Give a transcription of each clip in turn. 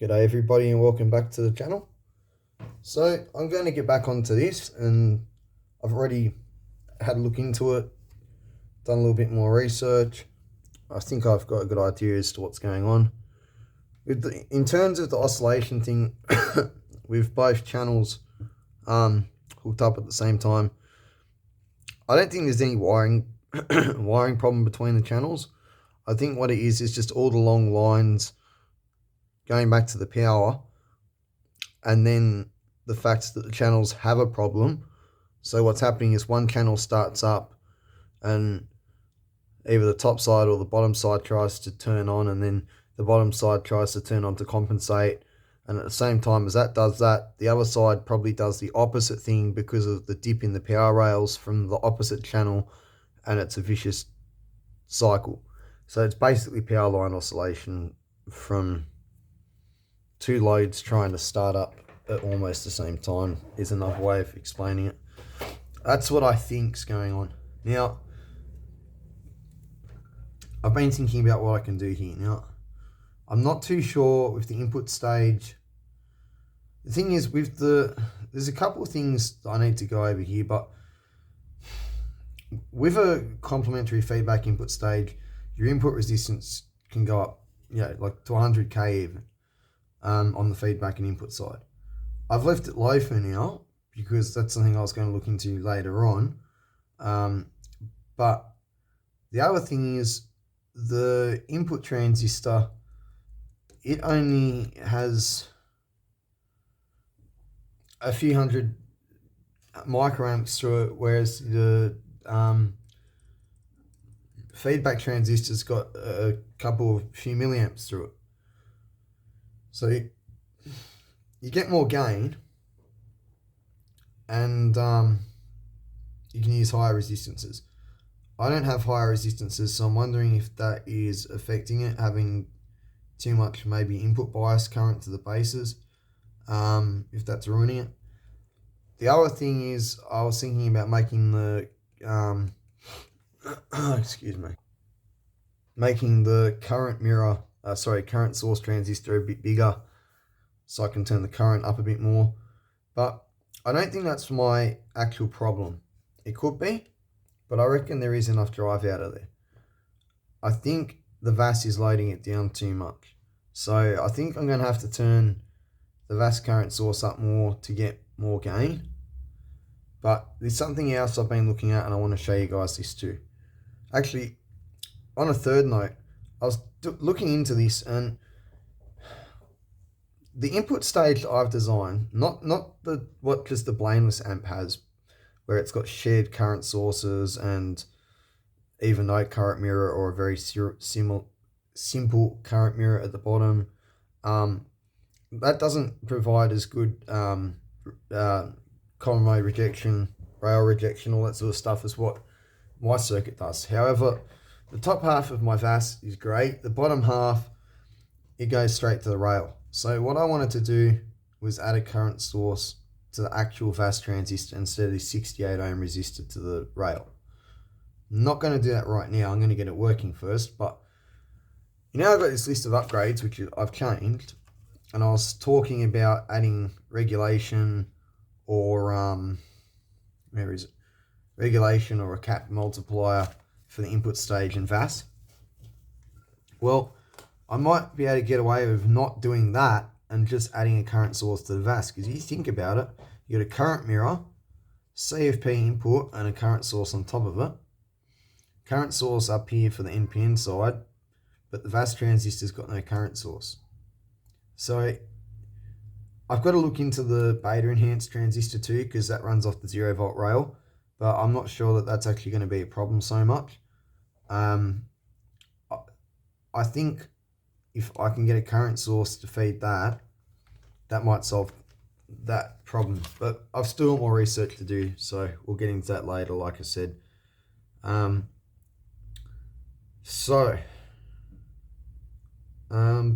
G'day everybody and welcome back to the channel. So I'm going to get back onto this, and I've already had a look into it, done a little bit more research. I think I've got a good idea as to what's going on. In terms of the oscillation thing, with both channels hooked up at the same time, I don't think there's any wiring problem between the channels. I think what it is just all the long lines going back to the power, and then the fact that the channels have a problem. So what's happening is one channel starts up and either the top side or the bottom side tries to turn on, and then the bottom side tries to turn on to compensate. And at the same time as that does that, the other side probably does the opposite thing because of the dip in the power rails from the opposite channel, and it's a vicious cycle. So it's basically power line oscillation from two loads trying to start up at almost the same time is another way of explaining it. That's what I think's going on. Now, I've been thinking about what I can do here. Now, I'm not too sure with the input stage. The thing is, there's a couple of things that I need to go over here, but with a complementary feedback input stage, your input resistance can go up, like to 100k even, on the feedback and input side. I've left it low for now because that's something I was going to look into later on. But the other thing is the input transistor, it only has a few hundred microamps through it, whereas the feedback transistor's got a few milliamps through it. So you get more gain, and you can use higher resistances. I don't have higher resistances, so I'm wondering if that is affecting it, having too much maybe input bias current to the bases, if that's ruining it. The other thing is I was thinking about making the making the current source transistor a bit bigger so I can turn the current up a bit more. But I don't think that's my actual problem. It could be, but I reckon there is enough drive out of there. I think the VAS is loading it down too much. So I think I'm going to have to turn the VAS current source up more to get more gain. But there's something else I've been looking at, and I want to show you guys this too. Actually, on a third note, I was looking into this, and the input stage that I've designed, not what just the blameless amp has, where it's got shared current sources and even no current mirror or a very simple current mirror at the bottom. That doesn't provide as good common mode rejection, rail rejection, all that sort of stuff as what my circuit does. However, the top half of my VAS is great. The bottom half, it goes straight to the rail. So what I wanted to do was add a current source to the actual VAS transistor instead of the 68 ohm resistor to the rail. I'm not going to do that right now. I'm going to get it working first. But I've got this list of upgrades which I've changed, and I was talking about adding regulation or regulation or a cap multiplier for the input stage in VAS. Well, I might be able to get away with not doing that and just adding a current source to the VAS, because you think about it, you got a current mirror, CFP input, and a current source on top of it. Current source up here for the NPN side, but the VAS transistor's got no current source. So I've got to look into the beta enhanced transistor too, because that runs off the 0 volt rail, but I'm not sure that that's actually going to be a problem so much. I think if I can get a current source to feed that, that might solve that problem. But I've still got more research to do, so we'll get into that later, like I said.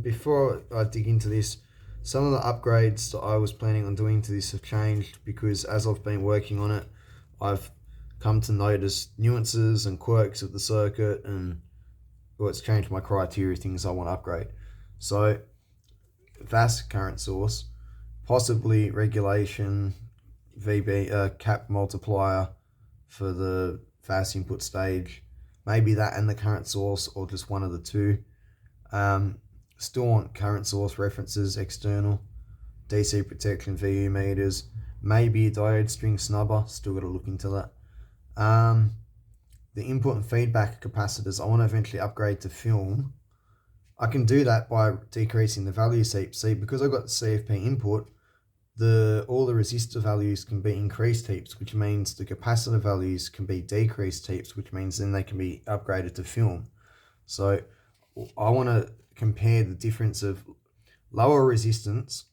Before I dig into this, some of the upgrades that I was planning on doing to this have changed, because as I've been working on it, I've come to notice nuances and quirks of the circuit, and it's changed my criteria, things I want to upgrade. So VAS current source, possibly regulation, VB cap multiplier for the VAS input stage, maybe that and the current source, or just one of the two. Still want current source references, external, DC protection, VU meters, maybe a diode string snubber, still got to look into that. The input and feedback capacitors, I want to eventually upgrade to film. I can do that by decreasing the values heap. See, because I've got the CFP input, all the resistor values can be increased heaps, which means the capacitor values can be decreased heaps, which means then they can be upgraded to film. So I want to compare the difference of lower resistance,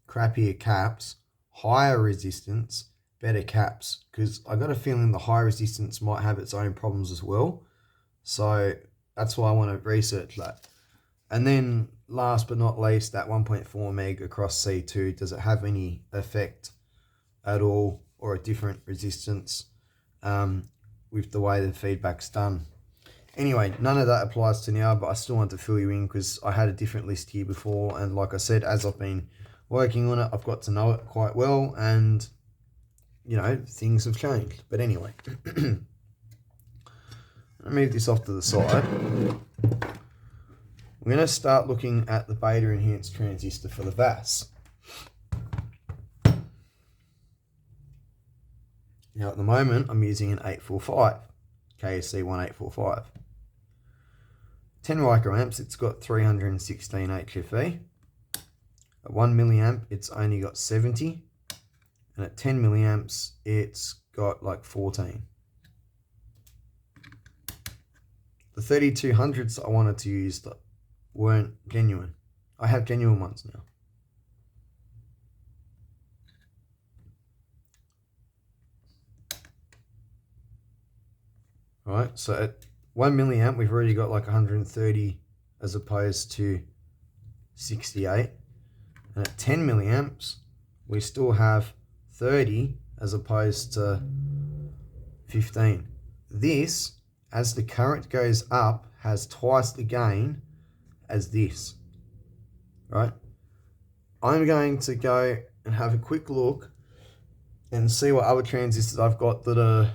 crappier caps, higher resistance, better caps, because I got a feeling the high resistance might have its own problems as well. So that's why I want to research that. And then last but not least, that 1.4 meg across C2, does it have any effect at all, or a different resistance with the way the feedback's done? Anyway, none of that applies to now, but I still want to fill you in because I had a different list here before, and like I said, as I've been working on it, I've got to know it quite well, and you know, things have changed. But anyway, I'll move this off to the side. We're going to start looking at the beta enhanced transistor for the VAS. Now at the moment I'm using an 845, KSC 1845. 10 microamps, it's got 316 HFE. At 1 milliamp, it's only got 70. And at 10 milliamps, it's got like 14. The 3200s I wanted to use that weren't genuine. I have genuine ones now. Right, so at 1 milliamp, we've already got like 130 as opposed to 68. And at 10 milliamps, we still have 30 as opposed to 15. This, as the current goes up, has twice the gain as this, right? I'm going to go and have a quick look and see what other transistors I've got that are,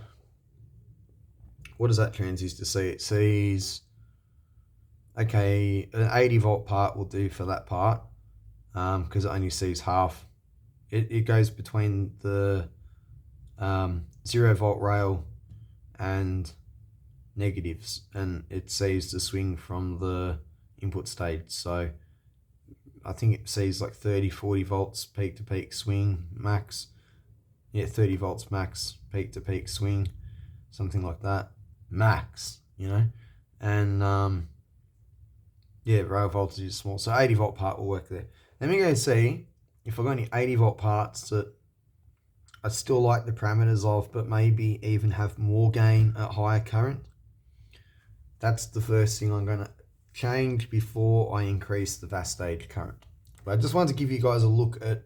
what does that transistor see? It sees, okay, an 80 volt part will do for that part, because it only sees half. It goes between the 0 volt rail and negatives, and it sees the swing from the input stage. So I think it sees like 30-40 volts peak to peak swing max. Yeah, 30 volts max peak to peak swing, something like that, max, you know. And yeah, rail voltage is small, so 80 volt part will work there. Let me go see if I've got any 80 volt parts that I still like the parameters of, but maybe even have more gain at higher current. That's the first thing I'm going to change before I increase the VAS stage current. But I just wanted to give you guys a look at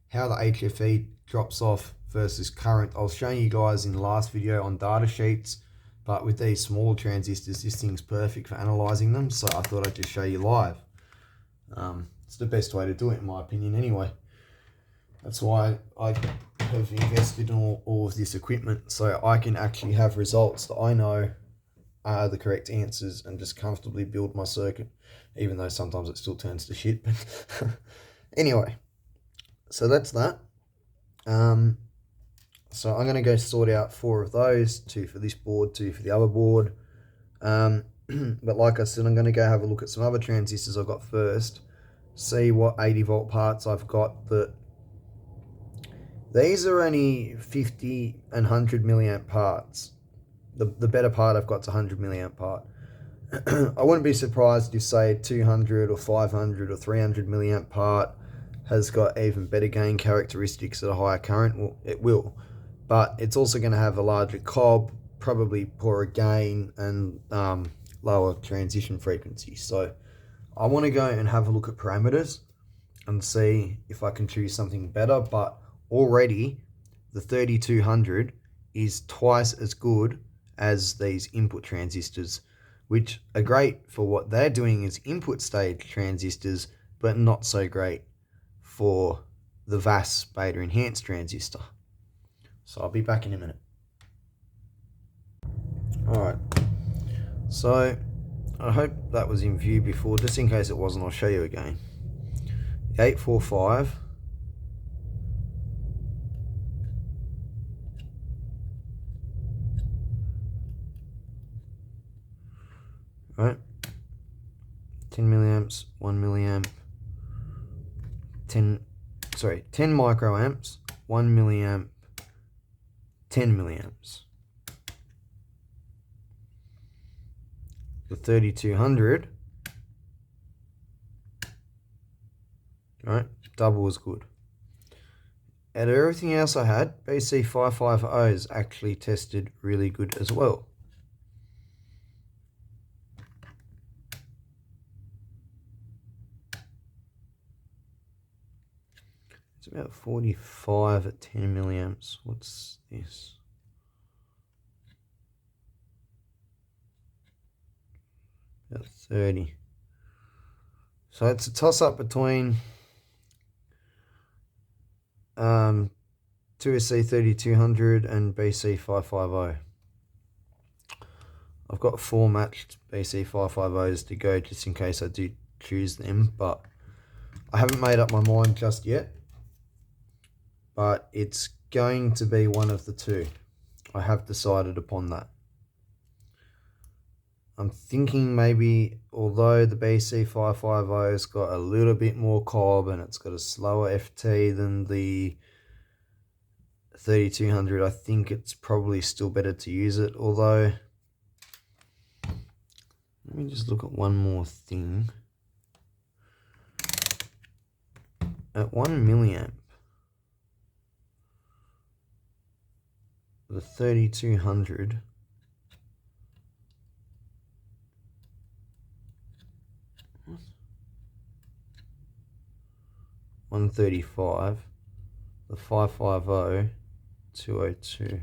how the HFE drops off versus current. I was showing you guys in the last video on data sheets, but with these small transistors, this thing's perfect for analyzing them, so I thought I'd just show you live. It's the best way to do it, in my opinion, anyway. That's why I have invested in all of this equipment, so I can actually have results that I know are the correct answers and just comfortably build my circuit, even though sometimes it still turns to shit. But anyway, so that's that. So I'm going to go sort out 4 of those, 2 for this board, 2 for the other board. But like I said, I'm going to go have a look at some other transistors I've got first, see what 80 volt parts I've got that. These are only 50 and 100 milliamp parts. The better part I've got is 100 milliamp part. I wouldn't be surprised if, say, 200 or 500 or 300 milliamp part has got even better gain characteristics at a higher current. Well, it will, but it's also going to have a larger cob, probably poorer gain, and lower transition frequency. So I want to go and have a look at parameters and see if I can choose something better. But already the 3200 is twice as good as these input transistors, which are great for what they're doing as input stage transistors, but not so great for the VAS beta enhanced transistor. So I'll be back in a minute. Alright, so I hope that was in view before. Just in case it wasn't, I'll show you again. 845. Right, 10 milliamps, 1 milliamp, 10 microamps, 1 milliamp, 10 milliamps. The 3200, right, double as good. Out of everything else I had, BC550s actually tested really good as well. It's about 45 at 10 milliamps. What's this? About 30. So it's a toss-up between 2SC 3200 and BC550. I've got 4 matched BC550s to go just in case I do choose them, but I haven't made up my mind just yet. But it's going to be one of the two. I have decided upon that. I'm thinking maybe, although the BC550's got a little bit more cob and it's got a slower FT than the 3200, I think it's probably still better to use it. Although, let me just look at one more thing. At 1 milliamp, the 3200 135, the 550 202.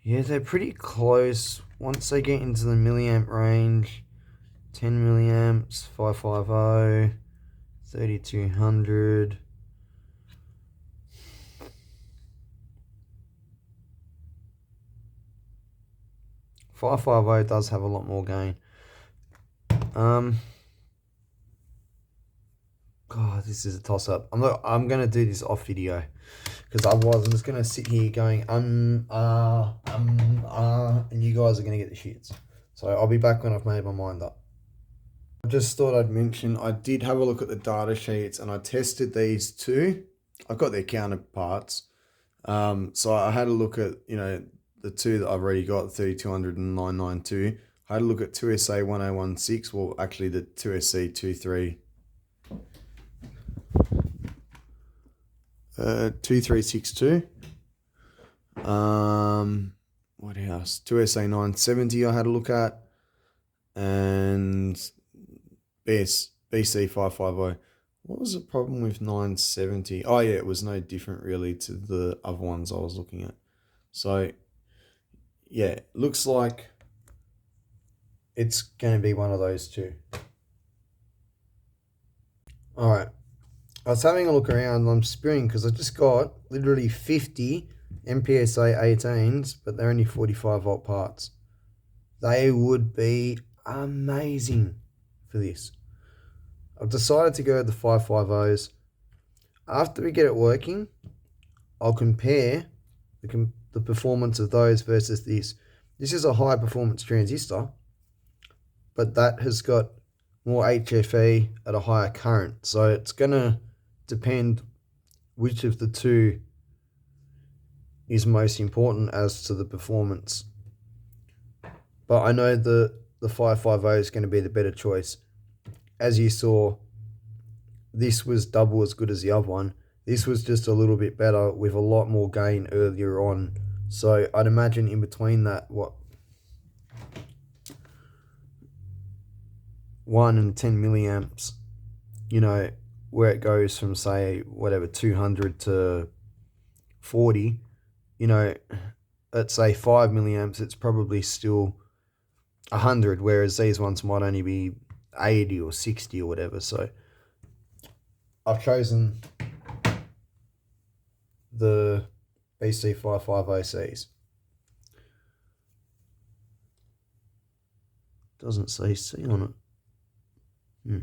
Yeah, they're pretty close. Once they get into the milliamp range, 10 milliamps, 550, 3200. .550 does have a lot more gain. God, this is a toss-up. I'm gonna do this off video, because otherwise I'm just gonna sit here going and you guys are gonna get the shits. So I'll be back when I've made my mind up. I just thought I'd mention I did have a look at the data sheets and I tested these two. I've got their counterparts. So I had a look at, you know, the two that I've already got, 3200 and 992. I had a look at 2SA 1016, well actually the 2SC 2362. What else? 2SA 970 I had a look at, and BC 550. What was the problem with 970? Oh yeah, it was no different really to the other ones I was looking at. So yeah, looks like it's going to be one of those two. Alright, I was having a look around and I'm spewing because I just got literally 50 MPSA 18s, but they're only 45 volt parts. They would be amazing for this. I've decided to go with the 550s. After we get it working, I'll compare the performance of those versus this. This is a high performance transistor, but that has got more HFE at a higher current. So it's going to depend which of the two is most important as to the performance. But I know the 550 is going to be the better choice. As you saw, this was double as good as the other one. This was just a little bit better with a lot more gain earlier on. So I'd imagine in between that, 1 and 10 milliamps, you know, where it goes from, say, whatever, 200 to 40, you know, at say 5 milliamps, it's probably still 100, whereas these ones might only be 80 or 60 or whatever. So I've chosen the BC550Cs. Doesn't say C on it.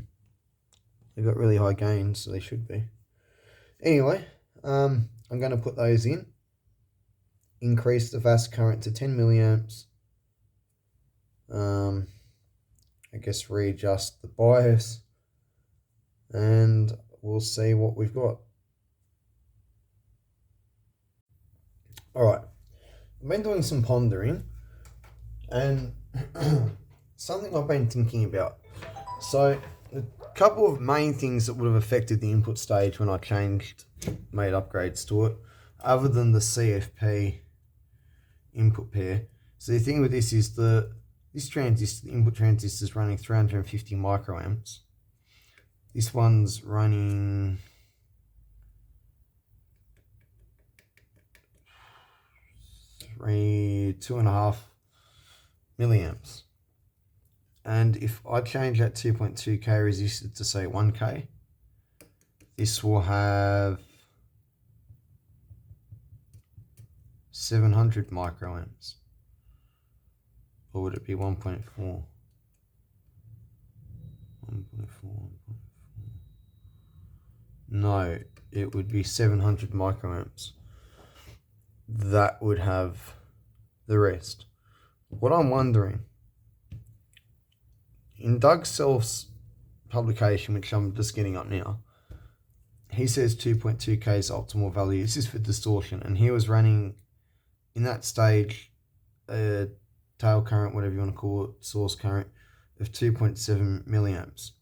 They've got really high gains, so they should be. Anyway, I'm going to put those in. Increase the fast current to 10 milliamps. I guess readjust the bias. And we'll see what we've got. Alright, I've been doing some pondering. And something I've been thinking about. So, a couple of main things that would have affected the input stage when I made upgrades to it, other than the CFP input pair. So the thing with this is this transistor, the input transistor, is running 350 microamps. This one's running 2.5 milliamps. And if I change that 2.2K resistor to say 1K, this will have 700 microamps. Or would it be 1.4? 1.4. No, it would be 700 microamps. That would have the rest. What I'm wondering, in Doug Self's publication, which I'm just getting up now, he says 2.2K is optimal value. This is for distortion, and he was running in that stage a tail current, whatever you want to call it, source current of 2.7 milliamps.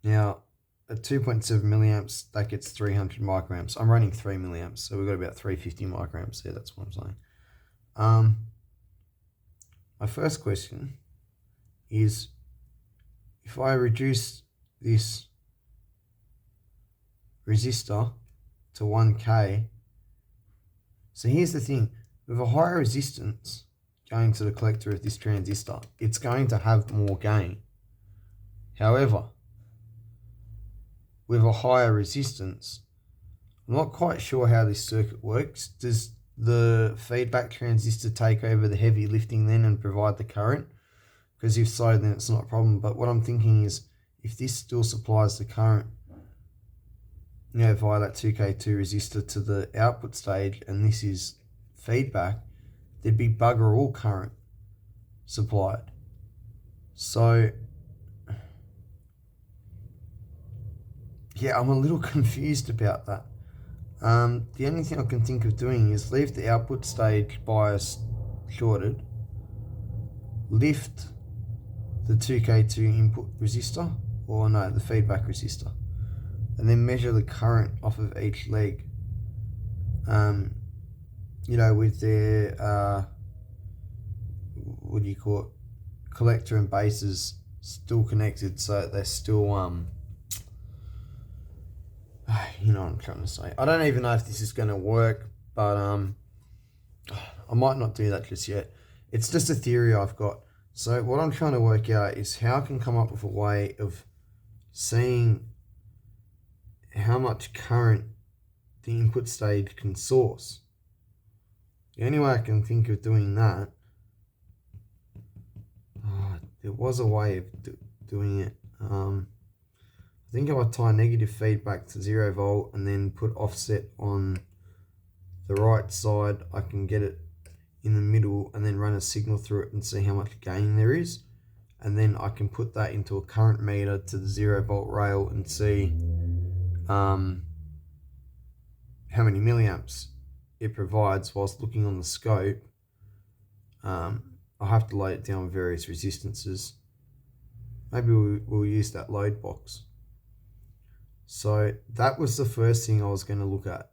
Now, at 2.7 milliamps, that gets 300 microamps. I'm running 3 milliamps, so we've got about 350 microamps there. That's what I'm saying. My first question is, if I reduce this resistor to 1K, so here's the thing, with a higher resistance going to the collector of this transistor, it's going to have more gain. However, with a higher resistance, I'm not quite sure how this circuit works. Does the feedback transistor take over the heavy lifting then and provide the current? Because if so, then it's not a problem. But what I'm thinking is, if this still supplies the current, via that 2K2 resistor to the output stage, and this is feedback, there'd be bugger all current supplied. So, yeah, I'm a little confused about that. The only thing I can think of doing is leave the output stage bias shorted, lift the 2K2 input resistor, or no, the feedback resistor, and then measure the current off of each leg. With their, what do you call it, collector and bases still connected, so they're still, you know what I'm trying to say. I don't even know if this is going to work, but I might not do that just yet. It's just a theory I've got. So what I'm trying to work out is how I can come up with a way of seeing how much current the input stage can source. The only way I can think of doing that, there was a way of doing it. I think if I tie negative feedback to 0 volt and then put offset on the right side, I can get it in the middle and then run a signal through it and see how much gain there is. And then I can put that into a current meter to the 0 volt rail and see how many milliamps it provides whilst looking on the scope. I'll have to load it down with various resistances. Maybe we'll use that load box. So that was the first thing I was going to look at.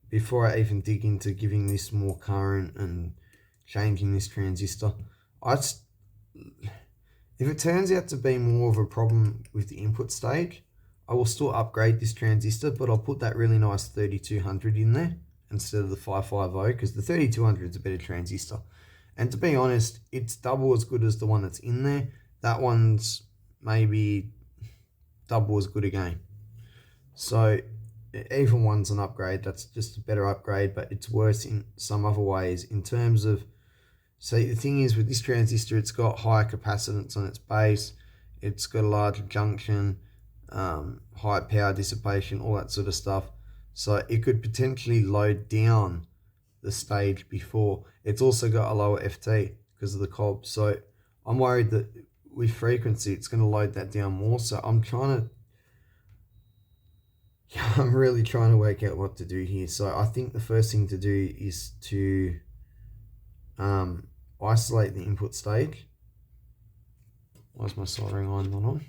Before I even dig into giving this more current and changing this transistor. If it turns out to be more of a problem with the input stage, I will still upgrade this transistor, but I'll put that really nice 3200 in there instead of the 550, because the 3200 is a better transistor. And to be honest, it's double as good as the one that's in there. That one's maybe double as good again. So even one's an upgrade, that's just a better upgrade, but it's worse in some other ways in terms of, so the thing is with this transistor, it's got higher capacitance on its base, it's got a larger junction, high power dissipation, all that sort of stuff. So it could potentially load down the stage before. It's also got a lower FT because of the cob. So I'm worried that with frequency, it's going to load that down more. So I'm really trying to work out what to do here. So I think the first thing to do is to isolate the input stage. Why's my soldering iron not on?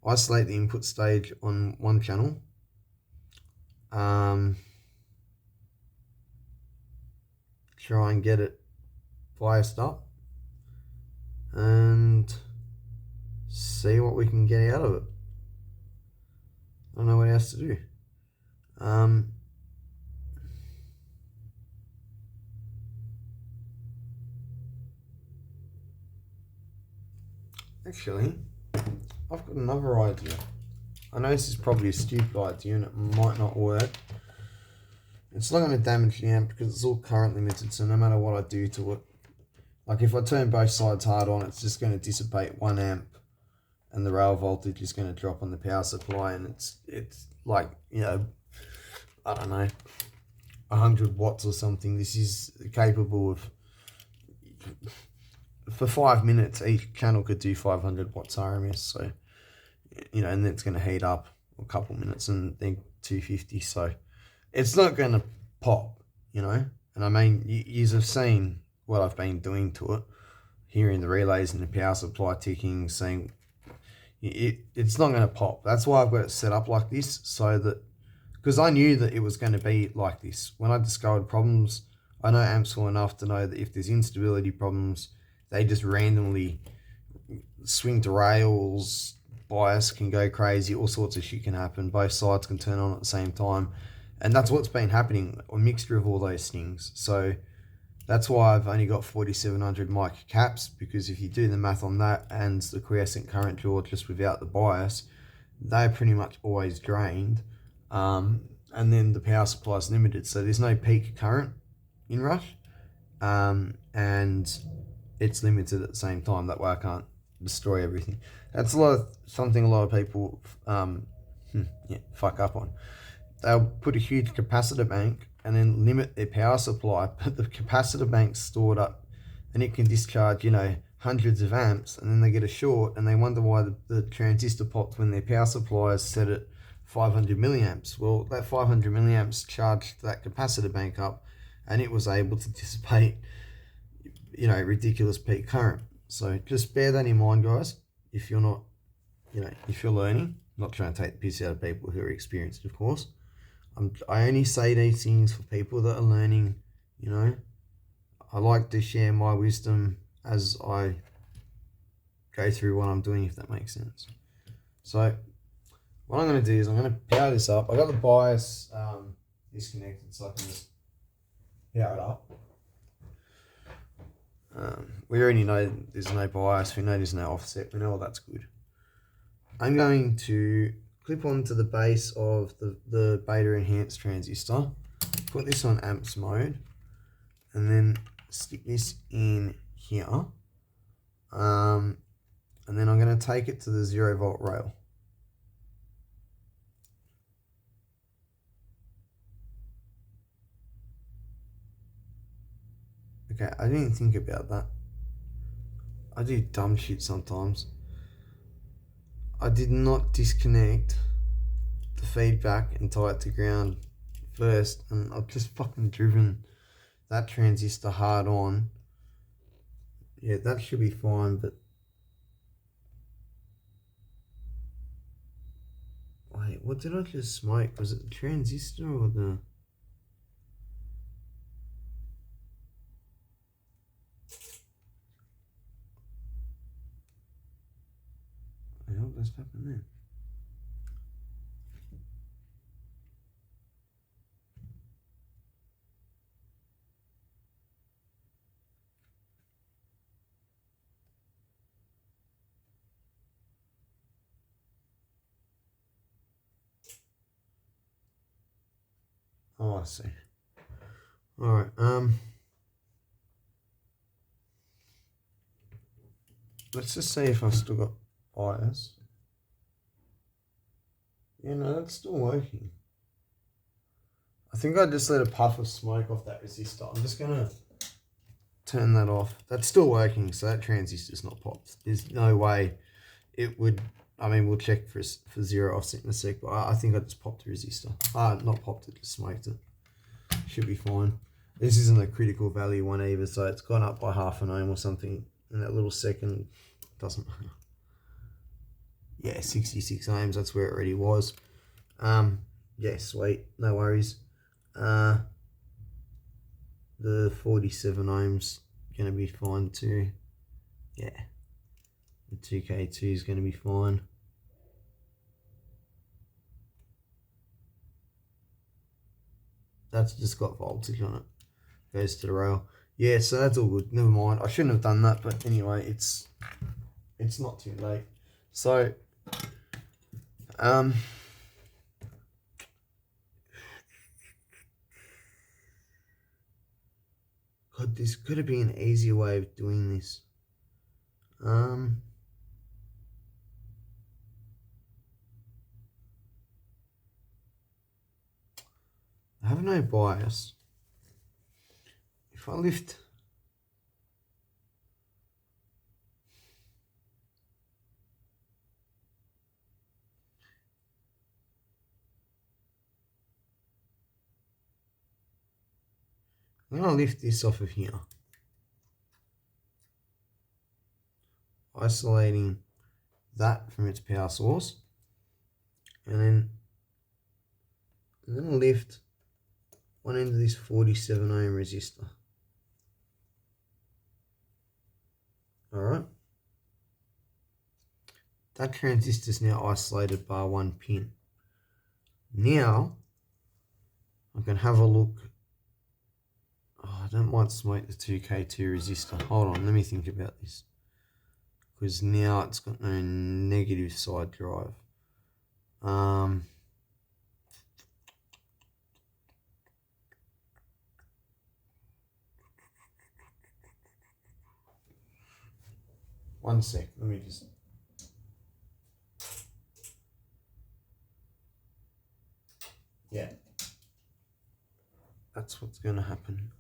Isolate the input stage on one channel. Try and get it biased up and see what we can get out of it. I don't know what else to do. Actually, I've got another idea. I know this is probably a stupid idea and it might not work. It's not going to damage the amp because it's all current limited, so no matter what I do to it, like if I turn both sides hard on, it's just going to dissipate 1 amp and the rail voltage is going to drop on the power supply, and it's like, you know, I don't know, 100 watts or something. This is capable of, for 5 minutes, each channel could do 500 watts RMS. So, you know, and then it's going to heat up a couple minutes and then 250. So it's not going to pop, you know. And I mean, you have seen what I've been doing to it, hearing the relays and the power supply ticking, seeing it's not going to pop. That's why I've got it set up like this, so that, because I knew that it was going to be like this. When I discovered problems, I know amps well enough to know that if there's instability problems, they just randomly swing to rails, bias can go crazy, all sorts of shit can happen, both sides can turn on at the same time, and that's what's been happening, a mixture of all those things. So that's why I've only got 4700 mic caps, because if you do the math on that and the quiescent current draw just without the bias, they're pretty much always drained, and then the power supply is limited, so there's no peak current in Rush, and it's limited at the same time. That way I can't destroy everything. That's something a lot of people fuck up on. They'll put a huge capacitor bank and then limit their power supply, but the capacitor bank's stored up and it can discharge, you know, hundreds of amps, and then they get a short and they wonder why the transistor popped when their power supply is set at 500 milliamps. Well, that 500 milliamps charged that capacitor bank up and it was able to dissipate, you know, ridiculous peak current. So just bear that in mind, guys, if you're not, you know, if you're learning. I'm not trying to take the piss out of people who are experienced, of course. I only say these things for people that are learning, you know. I like to share my wisdom as I go through what I'm doing, if that makes sense. So what I'm going to do is I'm going to power this up. I got the bias disconnected so I can just power it up. We already know there's no bias, we know there's no offset, we know all that's good. I'm going to clip onto the base of the beta enhanced transistor, put this on amps mode, and then stick this in here. And then I'm going to take it to the 0 volt rail. Okay, I didn't think about that. I do dumb shit sometimes. I did not disconnect the feedback and tie it to ground first, and I've just fucking driven that transistor hard on. Yeah, that should be fine, but wait, what did I just smoke? Was it the transistor or the... What just happened there? Oh, I see. Alright, let's just see if I've still got bias. Yeah, no, that's still working. I think I just let a puff of smoke off that resistor. I'm just gonna turn that off. That's still working, so that transistor's not popped. There's no way it would. I mean, we'll check for zero offset in a sec, but I think I just popped the resistor. Not popped it, just smoked it. Should be fine. This isn't a critical value one either, so it's gone up by half an ohm or something in that little second. Doesn't matter. Yeah, 66 ohms, that's where it already was. Yeah, sweet, no worries. The 47 ohms gonna be fine too. Yeah, the 2K2 is gonna be fine. That's just got voltage on it. Goes to the rail. Yeah, so that's all good. Never mind. I shouldn't have done that, but anyway, it's not too late. So, God, this could have been an easier way of doing this. I have no bias. If I lift, I'm gonna lift this off of here, isolating that from its power source, and then I'm gonna lift one end of this 47 ohm resistor. Alright. That transistor is now isolated by one pin. Now, I can have a look. Oh, I don't want to smoke the 2K2 resistor. Hold on, let me think about this. Because now it's got no negative side drive. One sec, let me just. Yeah. That's what's going to happen.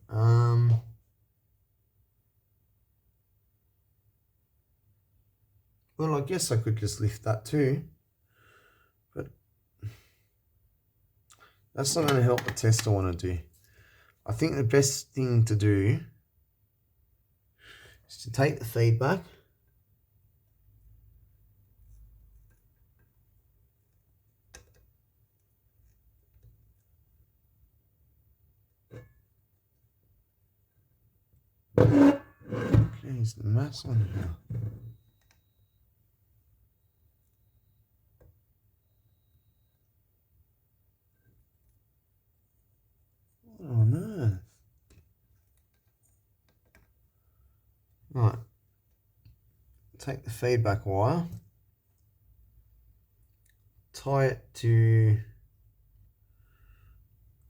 Well, I guess I could just lift that too. But that's not going to help the test I want to do. I think the best thing to do is to take the feedback. Jeez, the mass on here. What on earth? Right. Take the feedback wire, tie it to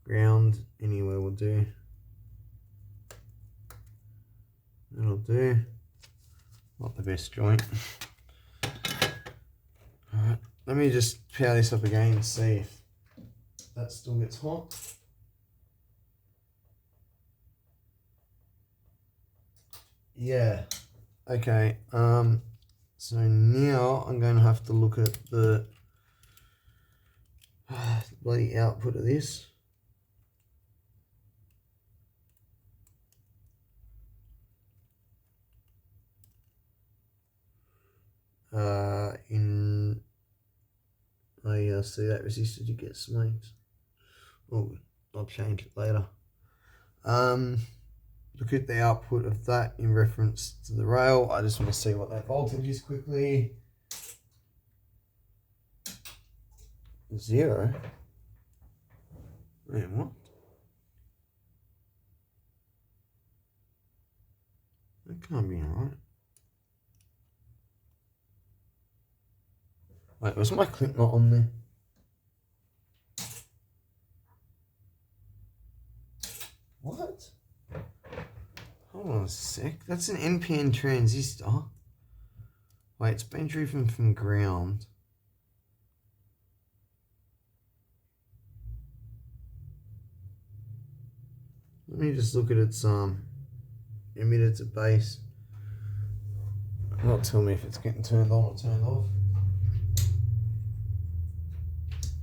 ground, anywhere will do. That'll do. Not the best joint. Alright, let me just power this up again and see if that still gets hot. Yeah. Okay. So now I'm going to have to look at the bloody output of this. I see that resistor to get smoked. Oh, I'll change it later. Look at the output of that in reference to the rail. I just want to see what that voltage is quickly. 0. Wait, what? That can't be right. Wait, was my clip not on there? Hold on a sec. That's an NPN transistor. Wait, it's been driven from ground. Let me just look at its emitter to base. Not tell me if it's getting turned on or turned off.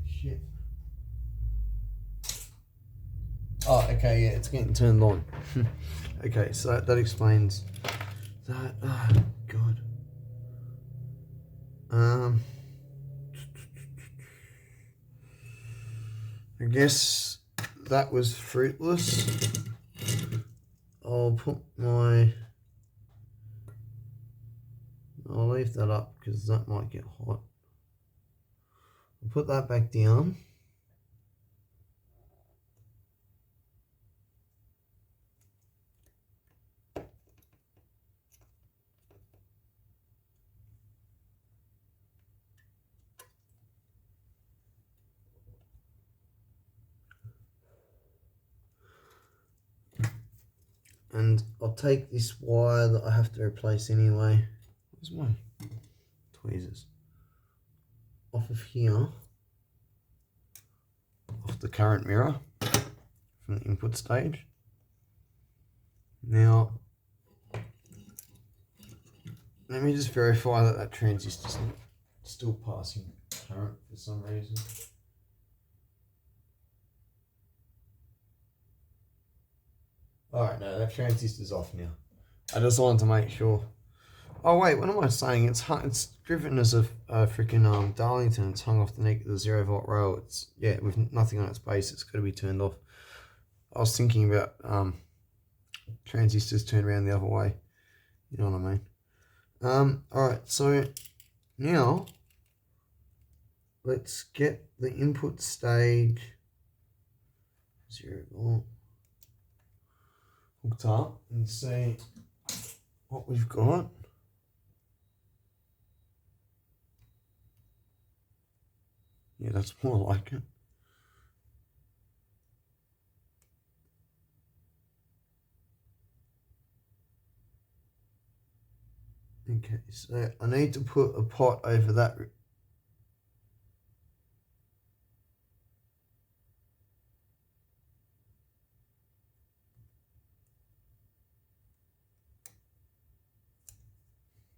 Shit. Oh, okay, yeah, it's getting turned on. Okay, so that explains that. Oh, God. I guess that was fruitless. I'll leave that up because that might get hot. I'll put that back down. And I'll take this wire that I have to replace anyway. Where's my tweezers? Off of here. Off the current mirror from the input stage. Now, let me just verify that transistor's not still passing current for some reason. Alright, no, that transistor's off now. I just wanted to make sure. Oh wait, what am I saying? It's driven as a freaking Darlington. It's hung off the neck of the 0-volt rail. It's, yeah, with nothing on its base. It's got to be turned off. I was thinking about transistors turned around the other way. You know what I mean? Alright, so now let's get the input stage 0-volt hooked up and see what we've got. Yeah, that's more like it. Okay, so I need to put a pot over that.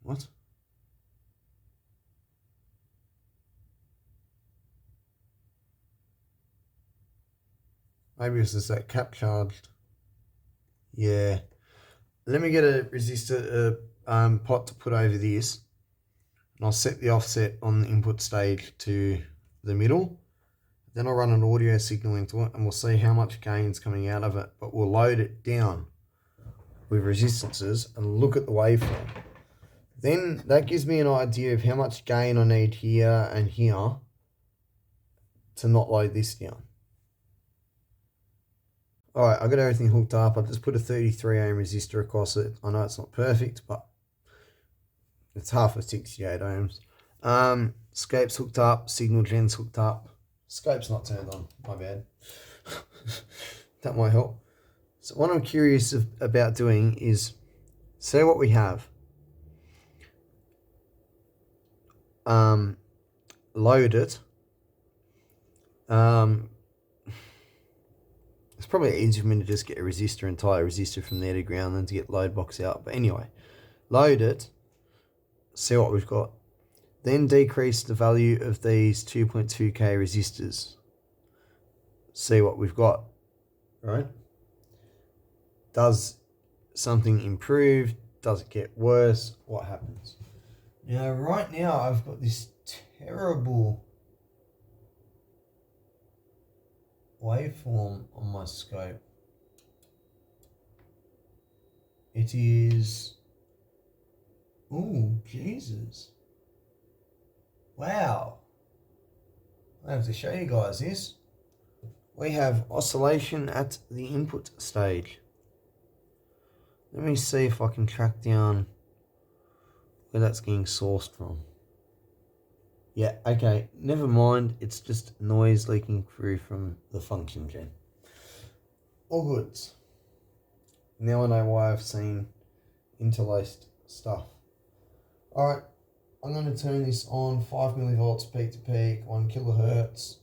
What? Maybe it's just that cap charged. Yeah. Let me get a resistor pot to put over this. And I'll set the offset on the input stage to the middle. Then I'll run an audio signal into it and we'll see how much gain's coming out of it. But we'll load it down with resistances and look at the waveform. Then that gives me an idea of how much gain I need here and here to not load this down. Alright, I've got everything hooked up. I've just put a 33 ohm resistor across it. I know it's not perfect, but it's half of 68 ohms. Scope's hooked up, signal gen's hooked up. Scope's not turned on, my bad. That might help. So what I'm curious about doing is, say what we have. Load it. It's probably easier for me to just get a resistor and tie a resistor from there to ground than to get load box out. But anyway, load it, see what we've got. Then decrease the value of these 2.2k resistors. See what we've got, right? Does something improve? Does it get worse? What happens? Now, right now, I've got this terrible waveform on my scope. It is, oh Jesus, wow. I have to show you guys this. We have oscillation at the input stage. Let me see if I can track down where that's getting sourced from. Yeah, okay, never mind. It's just noise leaking through from the function gen. All goods. Now I know why I've seen interlaced stuff. Alright, I'm going to turn this on 5 millivolts peak to peak, 1 kilohertz.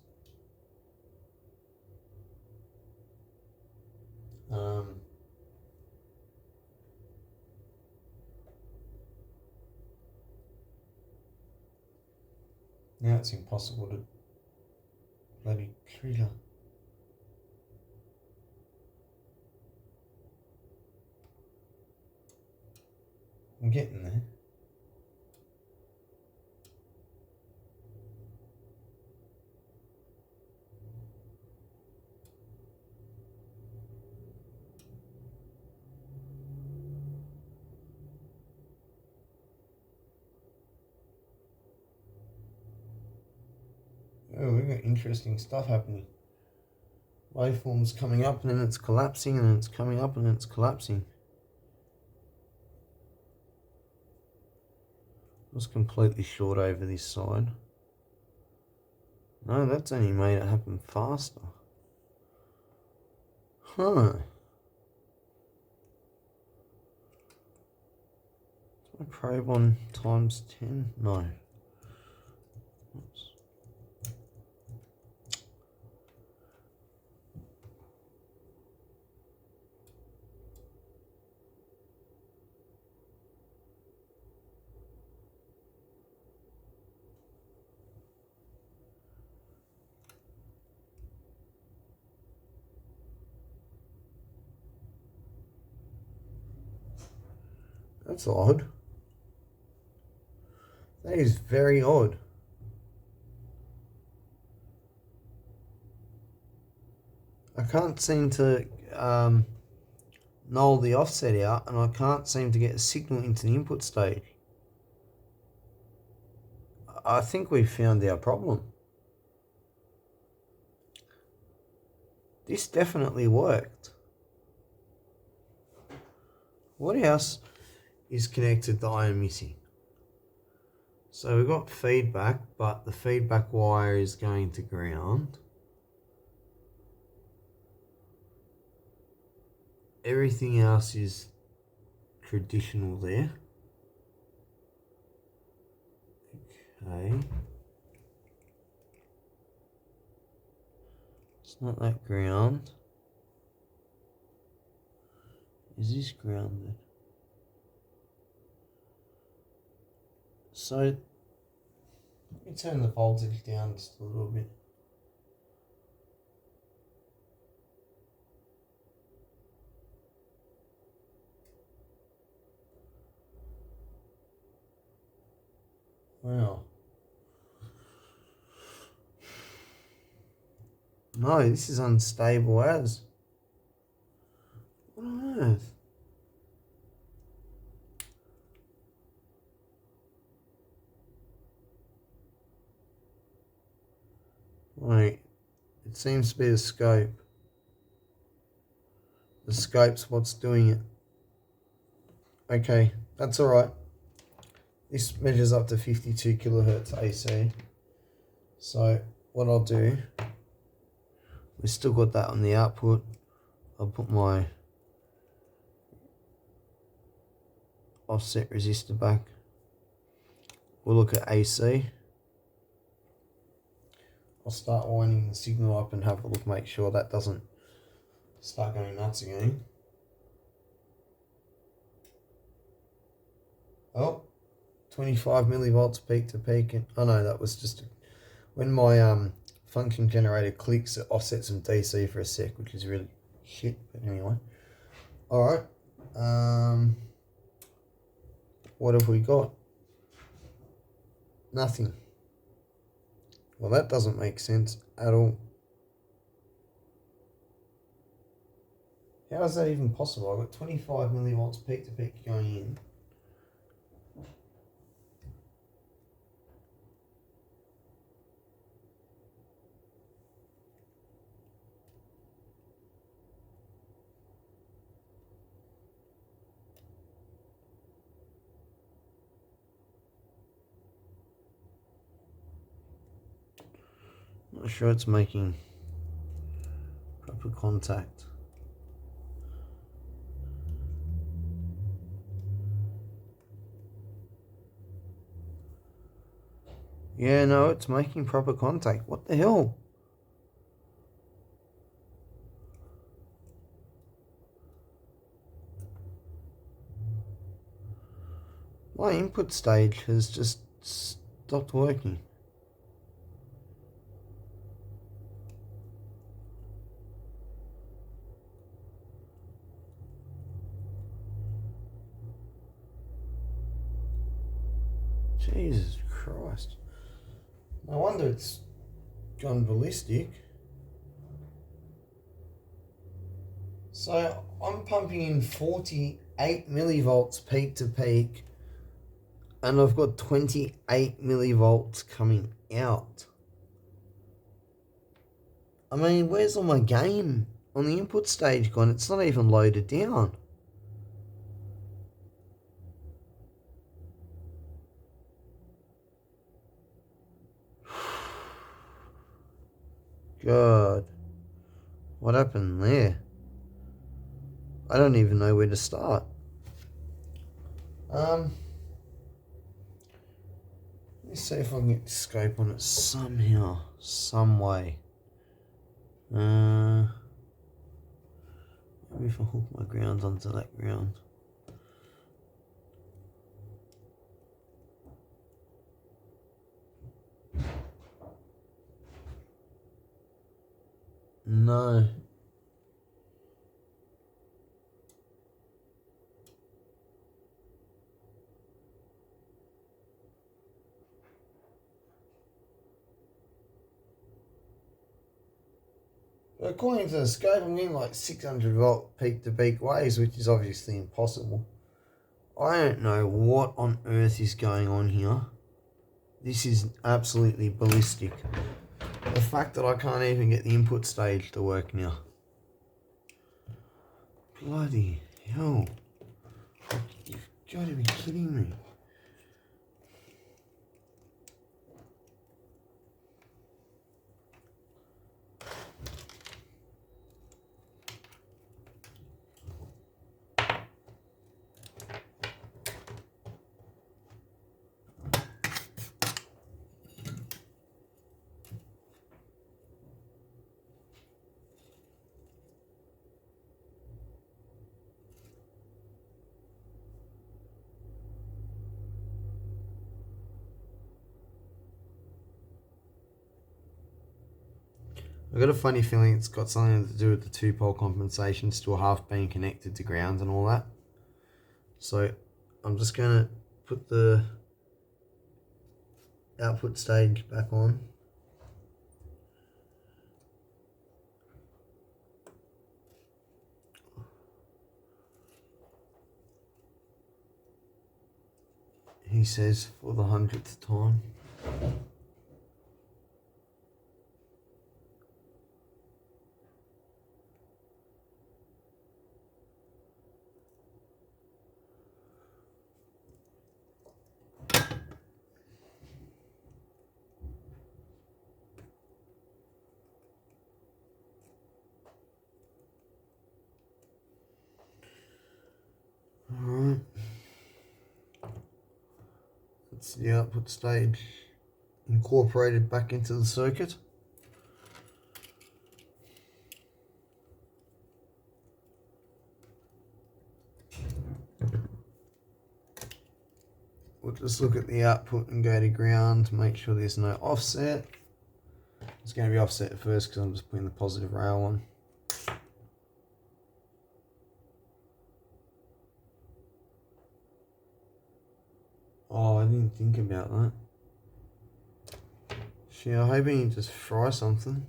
Now it's impossible to bloody trigger. I'm getting there. Oh, we've got interesting stuff happening. Waveforms coming up and then it's collapsing and then it's coming up and then it's collapsing. It was completely short over this side. No, that's only made it happen faster. Huh. Is my probe on times 10? No. Oops. That's odd. That is very odd. I can't seem to null the offset out, and I can't seem to get a signal into the input stage. I think we've found our problem. This definitely worked. What else is connected that I am missing? So we've got feedback, but the feedback wire is going to ground. Everything else is traditional there. Okay. It's not that ground. Is this grounded? So, let me turn the voltage down just a little bit. Wow. No, this is unstable as. What on earth? Wait, it seems to be the scope. The scope's what's doing it. Okay, that's alright. This measures up to 52 kilohertz AC. So what I'll do, we've still got that on the output. I'll put my offset resistor back. We'll look at AC. I'll start winding the signal up and have a look, make sure that doesn't start going nuts again. Oh, 25 millivolts peak to peak. And oh no, that was just when my function generator clicks, it offsets some DC for a sec, which is really shit. But anyway, all right. What have we got? Nothing. Well, that doesn't make sense at all. How is that even possible? I've got 25 millivolts peak to peak going in. Not sure it's making proper contact. Yeah, no, it's making proper contact. What the hell? My input stage has just stopped working. Jesus Christ. No wonder it's gone ballistic. So I'm pumping in 48 millivolts peak to peak, and I've got 28 millivolts coming out. I mean, where's all my gain on the input stage gone? It's not even loaded down. God, what happened there? I don't even know where to start. Let me see if I can get the scope on it somehow, some way. Maybe if I hook my ground onto that ground. No. According to the scope, I'm getting like 600 volt peak to peak waves, which is obviously impossible. I don't know what on earth is going on here. This is absolutely ballistic. The fact that I can't even get the input stage to work now. Bloody hell. You've got to be kidding me. I've got a funny feeling it's got something to do with the 2-pole compensation still half being connected to ground and all that. So I'm just going to put the output stage back on. He says for the 100th time. Alright. That's the output stage incorporated back into the circuit. We'll just look at the output and go to ground to make sure there's no offset. It's going to be offset at first because I'm just putting the positive rail on. Oh, I didn't think about that. Shit, I'm hoping you just fry something.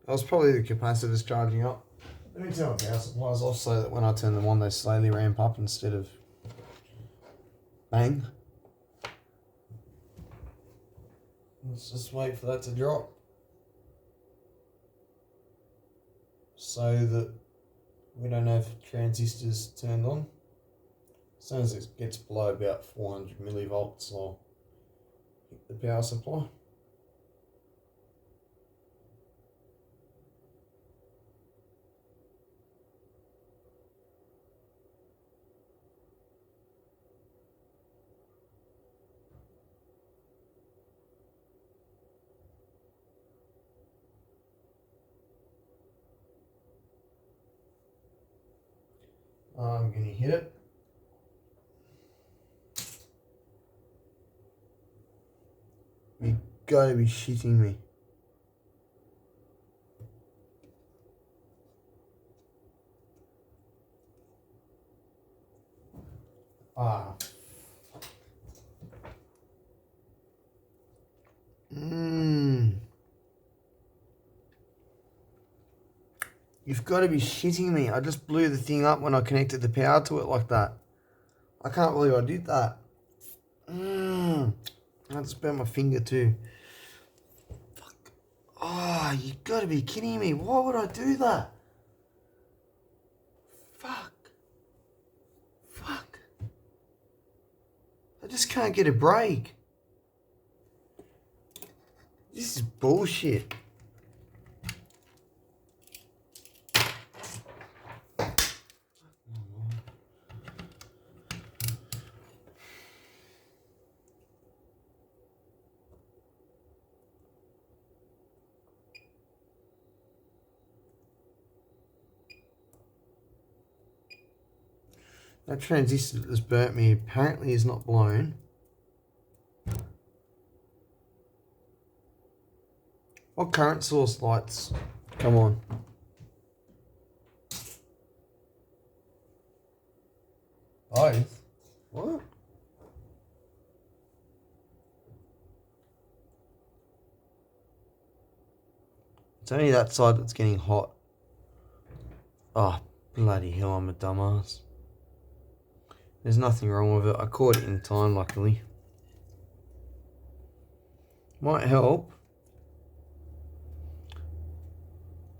That was probably the capacitors charging up. Let me turn my power supplies off so that when I turn them on they slowly ramp up instead of bang. Let's just wait for that to drop so that we don't have transistors turned on. As soon as it gets below about 400 millivolts, I'll hit the power supply. I'm going to hit it. You gotta be shitting me. Ah. You've got to be shitting me. I just blew the thing up when I connected the power to it like that. I can't believe I did that. I just burnt my finger too. Fuck. Oh, you got to be kidding me. Why would I do that? Fuck. Fuck. I just can't get a break. This is bullshit. That transistor that has burnt me apparently is not blown. What current source lights come on? Both? What? It's only that side that's getting hot. Oh, bloody hell, I'm a dumbass. There's nothing wrong with it. I caught it in time, luckily. Might help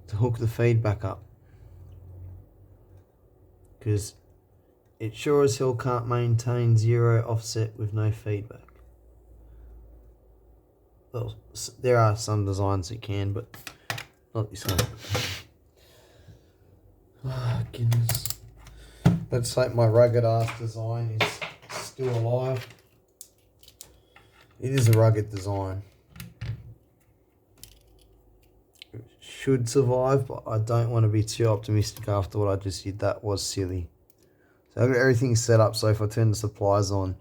to hook the feed back up, because it sure as hell can't maintain 0 offset with no feedback. Well, there are some designs that can, but not this one. Oh, goodness. Let's hope my rugged ass design is still alive. It is a rugged design. It should survive, but I don't want to be too optimistic after what I just did. That was silly. So I've got everything set up so if I turn the supplies on,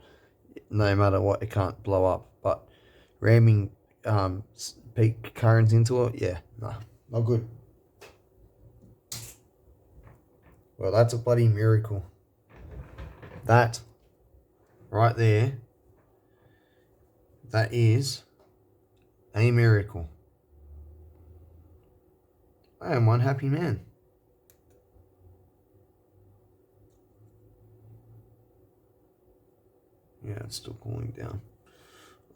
no matter what, it can't blow up. But ramming peak current into it, yeah, no, not good. Well, that's a bloody miracle. That right there, that is a miracle. I am one happy man. Yeah, it's still cooling down.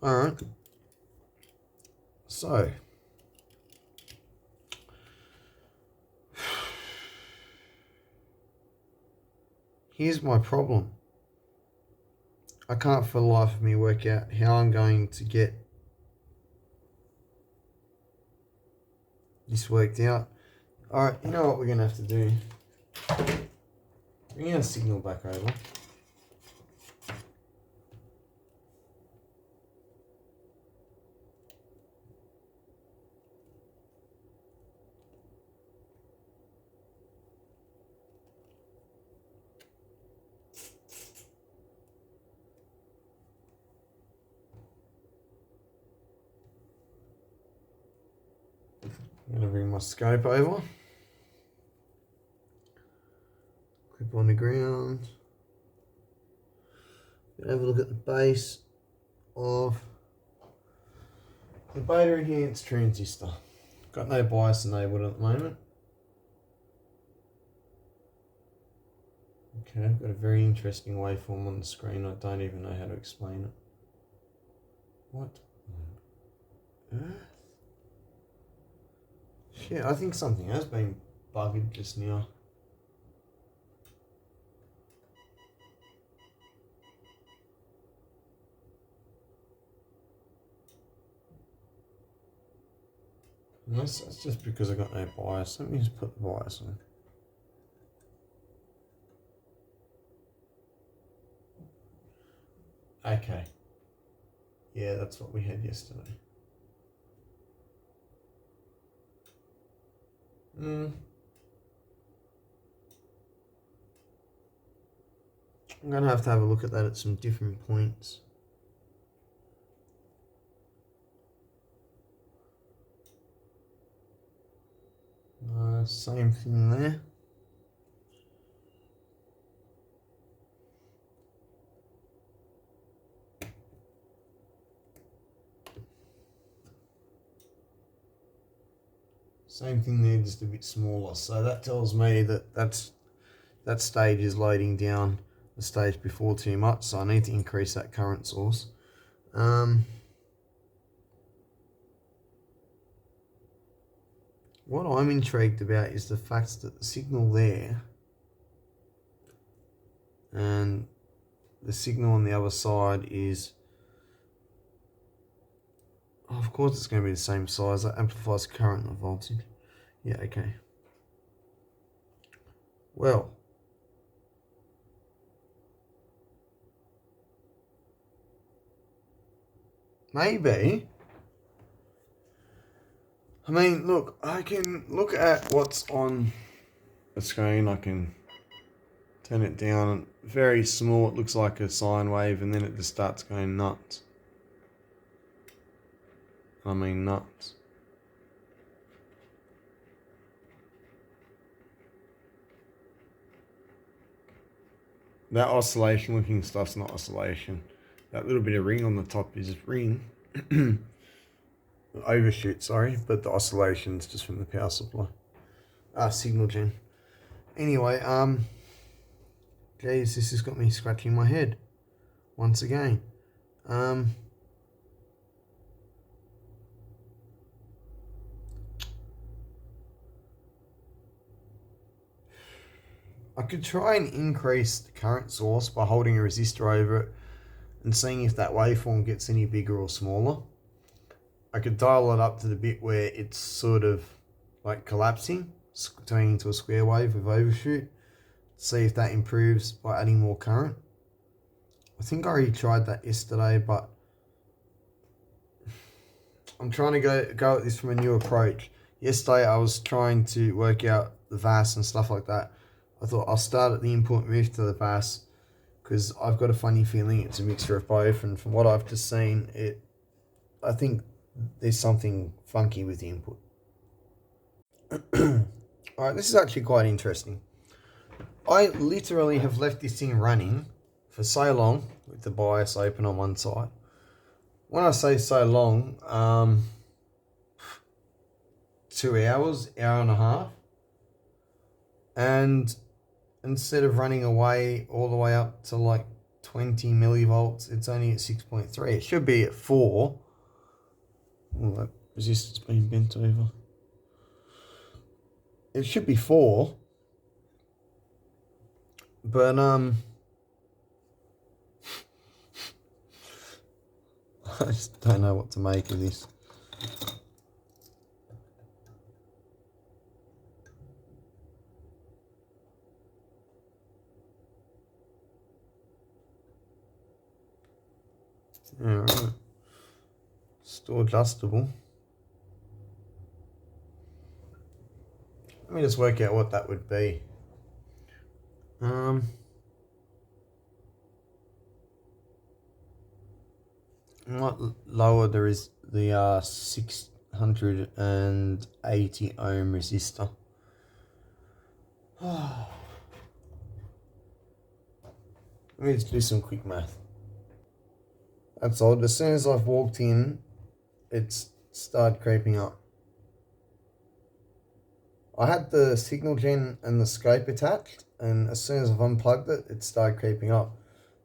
Alright. So, here's my problem. I can't for the life of me work out how I'm going to get this worked out. Alright, you know what we're going to have to do? We're going to signal back over. I'm going to bring my scope over. Clip on the ground. Have a look at the base of the beta enhanced transistor. Got no bias enabled at the moment. Okay, I've got a very interesting waveform on the screen. I don't even know how to explain it. What on earth? Shit, I think something has been bugged just now. Unless that's just because I got no bias. Let me just put the bias on. Okay. Yeah, that's what we had yesterday. I'm going to have a look at that at some different points. Same thing there. Same thing there, just a bit smaller. So that tells me that that stage is loading down the stage before too much. So I need to increase that current source. What I'm intrigued about is the fact that the signal there and the signal on the other side is, of course it's going to be the same size. That amplifies current and voltage. Yeah, okay. Well, maybe. I mean, look, I can look at what's on the screen. I can turn it down. Very small. It looks like a sine wave, and then it just starts going nuts. I mean, nuts. That oscillation looking stuff's not oscillation. That little bit of ring on the top is ring. Overshoot, sorry, but the oscillation's just from the power supply. Signal gen. Anyway, geez, this has got me scratching my head once again. I could try and increase the current source by holding a resistor over it and seeing if that waveform gets any bigger or smaller. I could dial it up to the bit where it's sort of like collapsing, turning into a square wave with overshoot. See if that improves by adding more current. I think I already tried that yesterday, but I'm trying to go at this from a new approach. Yesterday I was trying to work out the VAS and stuff like that. I thought I'll start at the input, move to the VAS, because I've got a funny feeling it's a mixture of both, and from what I've just seen, I think there's something funky with the input. Alright, this is actually quite interesting. I literally have left this thing running for so long with the BIOS open on one side. When I say so long, 2 hours, hour and a half. And instead of running away all the way up to like 20 millivolts, it's only at 6.3. It should be at 4. Oh, that resistor's been bent over. It should be 4. But I just don't know what to make of this. Alright. Still adjustable. Let me just work out what that would be. Might lower the 680 ohm resistor. Let me just do some quick math. That's odd. As soon as I've walked in, it's started creeping up. I had the signal gen and the scope attached, and as soon as I've unplugged it, it started creeping up.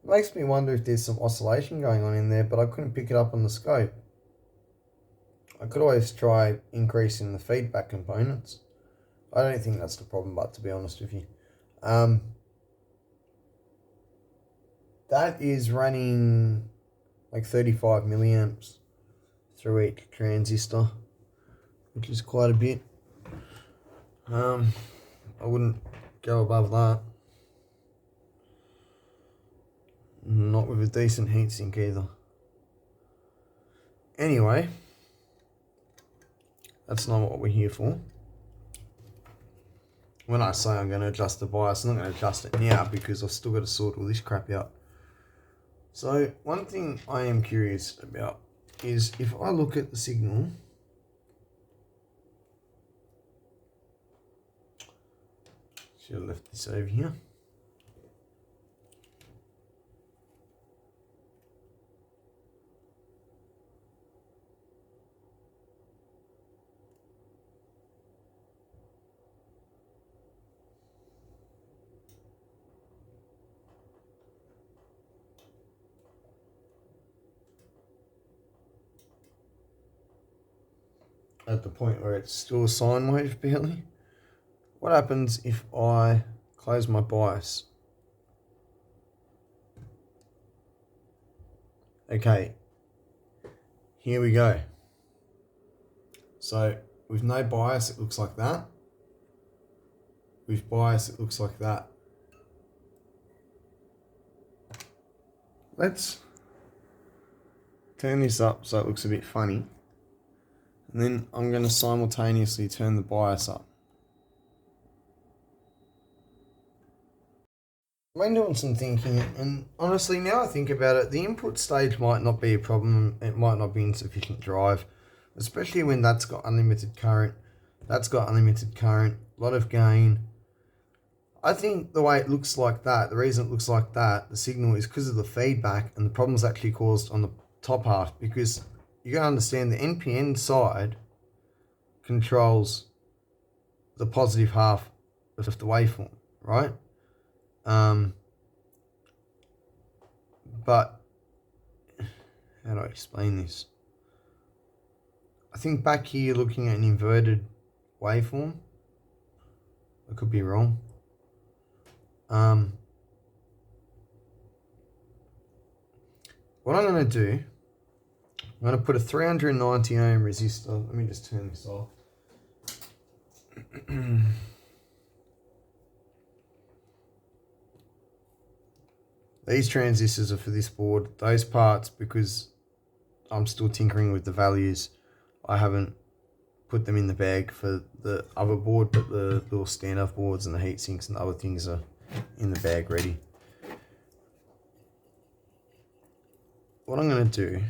It makes me wonder if there's some oscillation going on in there, but I couldn't pick it up on the scope. I could always try increasing the feedback components. I don't think that's the problem, but to be honest with you. That is running like 35 milliamps through each transistor, which is quite a bit. I wouldn't go above that. Not with a decent heatsink either. Anyway, that's not what we're here for. when I say I'm going to adjust the bias, I'm not going to adjust it now because I've still got to sort all this crap out. So one thing I am curious about is if I look at the signal, should have left this over here. At the point where it's still a sine wave barely. What happens if I close my bias? Okay, here we go. So with no bias, it looks like that. With bias, it looks like that. Let's turn this up so it looks a bit funny. And then I'm going to simultaneously turn the bias up. I've been doing some thinking, and honestly, now I think about it, the input stage might not be a problem. It might not be insufficient drive, especially when that's got unlimited current. That's got unlimited current, a lot of gain. I think the way it looks like that, the reason it looks like that, the signal, is because of the feedback, and the problem's actually caused on the top half, because you got to understand the NPN side controls the positive half of the waveform, right? But how do I explain this? I think back here you're looking at an inverted waveform. I could be wrong. What I'm going to do, I'm going to put a 390 ohm resistor. Let me just turn this off. These transistors are for this board. Those parts, because I'm still tinkering with the values, I haven't put them in the bag for the other board, but the little standoff boards and the heat sinks and the other things are in the bag ready. What I'm going to do,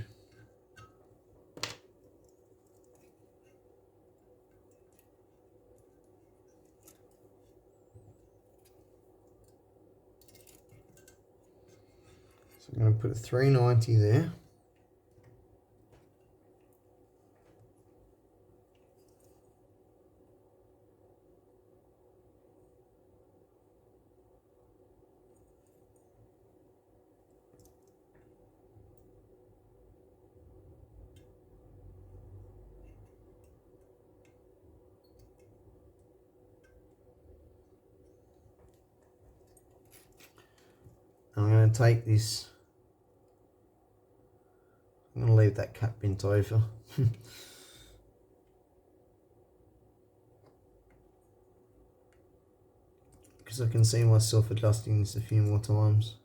so I'm going to put a 390 there. I'm going to take this, I'm going to leave that cap bent over. Because I can see myself adjusting this a few more times.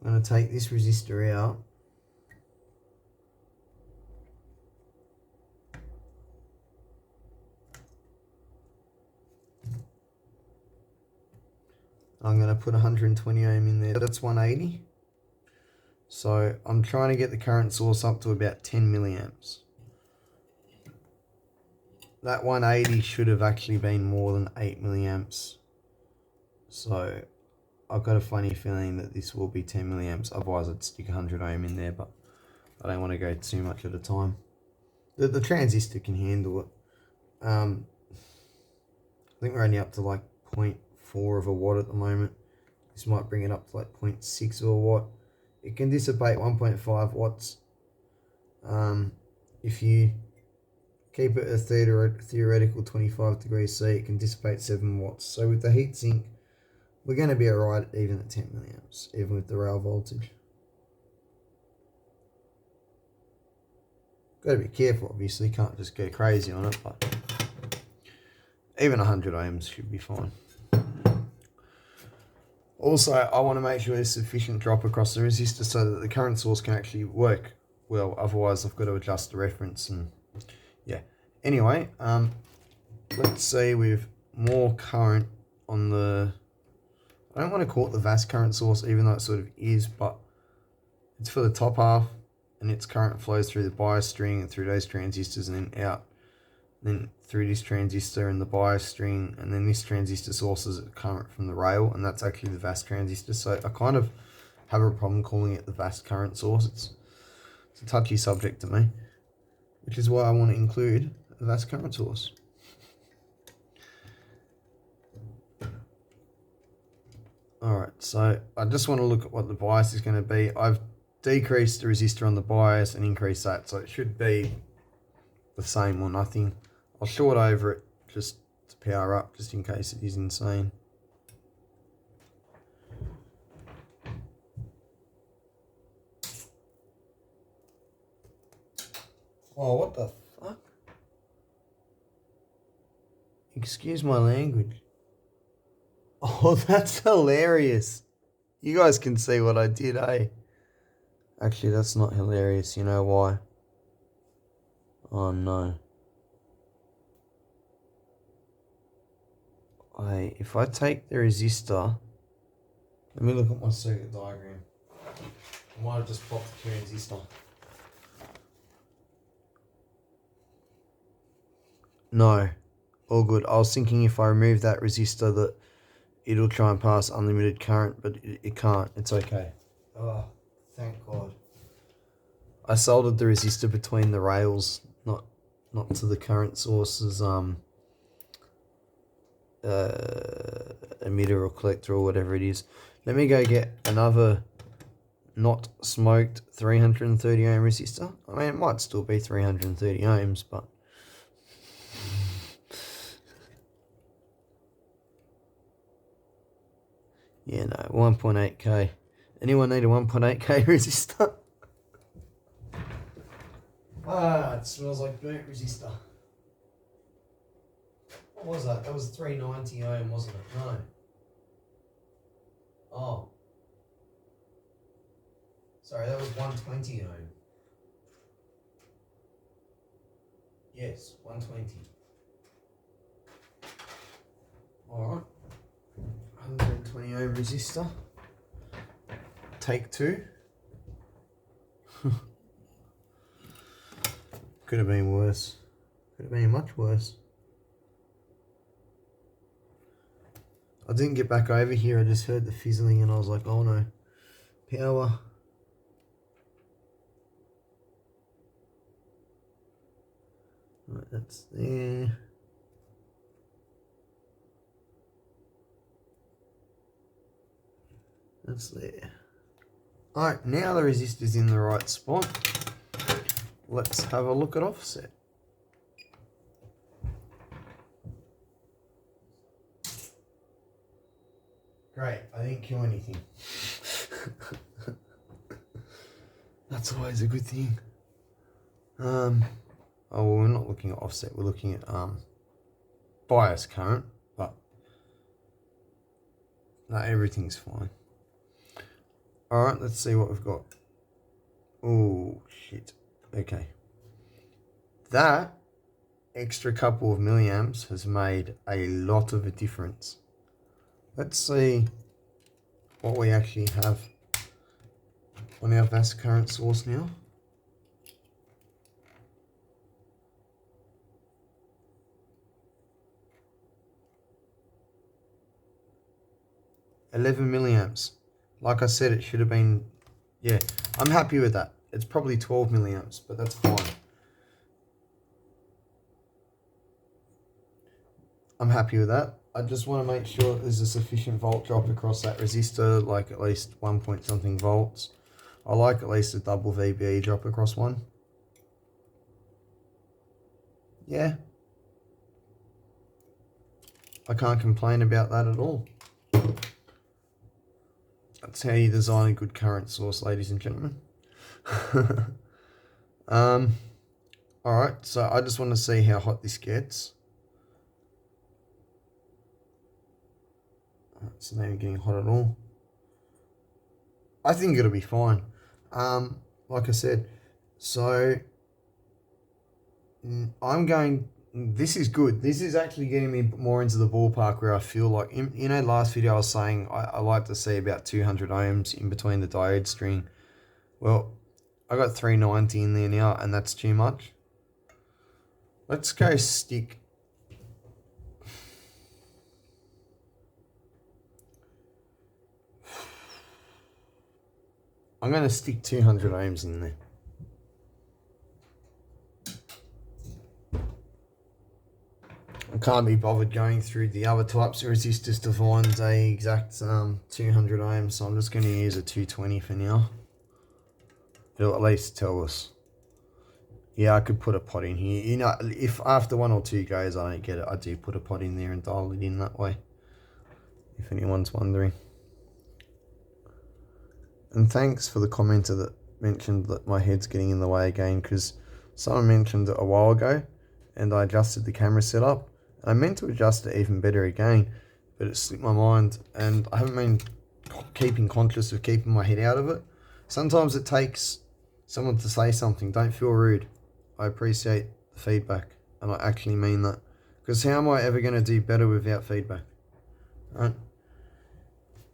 I'm going to take this resistor out. I'm going to put 120 ohm in there. That's 180. So I'm trying to get the current source up to about 10 milliamps. That 180 should have actually been more than 8 milliamps. So I've got a funny feeling that this will be 10 milliamps. Otherwise I'd stick 100 ohm in there, but I don't want to go too much at a time. The transistor can handle it. I think we're only up to like 0.4 of a watt at the moment. This might bring it up to like 0.6 of a watt. It can dissipate 1.5 watts. If you keep it a theoretical 25 degrees C, it can dissipate 7 watts. So with the heatsink, we're going to be alright even at 10 milliamps, even with the rail voltage. Got to be careful, obviously, can't just go crazy on it, but even 100 ohms should be fine. Also, I want to make sure there's sufficient drop across the resistor so that the current source can actually work well. Otherwise, I've got to adjust the reference and yeah. Anyway, let's say with more current on the, I don't want to call it the VAS current source, even though it sort of is, but it's for the top half, and its current flows through the bias string and through those transistors and then out, then through this transistor and the bias string, and then this transistor sources current from the rail, and that's actually the VAS transistor. So I kind of have a problem calling it the VAS current source. It's a touchy subject to me, which is why I want to include a VAS current source. Alright, so I just want to look at what the bias is going to be. I've decreased the resistor on the bias and increased that, so it should be the same or nothing. I'll short over it just to power up, just in case it is insane. Oh, what the fuck? Excuse my language. Oh, that's hilarious. You guys can see what I did, eh? Actually, that's not hilarious. You know why? Oh, no. If I take the resistor... Let me look at my circuit diagram. I might have just popped the transistor. No. All good. I was thinking if I remove that resistor that it'll try and pass unlimited current, but it can't. It's okay. Oh, thank God. I soldered the resistor between the rails, not to the current source's emitter or collector or whatever it is. Let me go get another not smoked 330 ohm resistor. I mean, it might still be 330 ohms, but yeah, no, 1.8k. Anyone need a 1.8k resistor? Ah, it smells like burnt resistor. What was that? That was 390 ohm, wasn't it? No. Oh. Sorry, that was 120 ohm. Yes, 120. Alright. 120 ohm resistor. Take two. Could have been worse. Could have been much worse. I didn't get back over here, I just heard the fizzling and I was like, oh no. Power. Right, that's there. That's there. Alright, now the resistor's in the right spot. Let's have a look at offset. Great, I didn't kill anything. That's always a good thing. Oh, well, we're not looking at offset, we're looking at bias current, but no, everything's fine. Alright, let's see what we've got. Oh, shit. Okay. That extra couple of milliamps has made a lot of a difference. Let's see what we actually have on our VAS current source now. $11 milliamps. Like I said, it should have been, yeah, I'm happy with that. It's probably 12 milliamps, but that's fine. I'm happy with that. I just want to make sure there's a sufficient volt drop across that resistor, like at least 1 point something volts. I like at least a double VBE drop across one. Yeah. I can't complain about that at all. That's how you design a good current source, ladies and gentlemen. Alright, so I just want to see how hot this gets. It's not even getting hot at all. I think it'll be fine. Like I said, so I'm going this is good. This is actually getting me more into the ballpark where I feel like, last video I was saying I like to see about 200 ohms in between the diode string. Well, I got 390 in there now, and that's too much. Let's go stick. I'm going to stick 200 ohms in there. I can't be bothered going through the other types of resistors to find a exact 200 ohms, so I'm just going to use a 220 for now. It'll at least tell us. Yeah, I could put a pot in here. If after 1 or 2 goes I don't get it, I do put a pot in there and dial it in that way, if anyone's wondering. And thanks for the commenter that mentioned that my head's getting in the way again, because someone mentioned it a while ago and I adjusted the camera setup. I meant to adjust it even better again, but it slipped my mind, and I haven't been keeping conscious of keeping my head out of it. Sometimes it takes someone to say something. Don't feel rude. I appreciate the feedback, and I actually mean that. Because how am I ever going to do better without feedback? Right?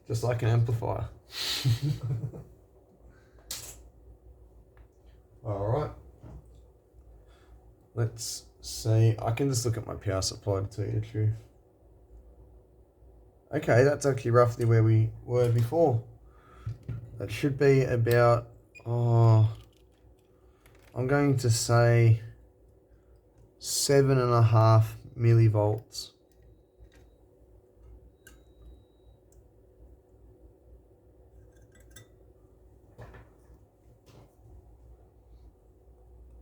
Just like an amplifier. Alright. Let's see. I can just look at my power supply to tell you the truth. Okay, that's actually roughly where we were before. That should be about, I'm going to say 7.5 millivolts.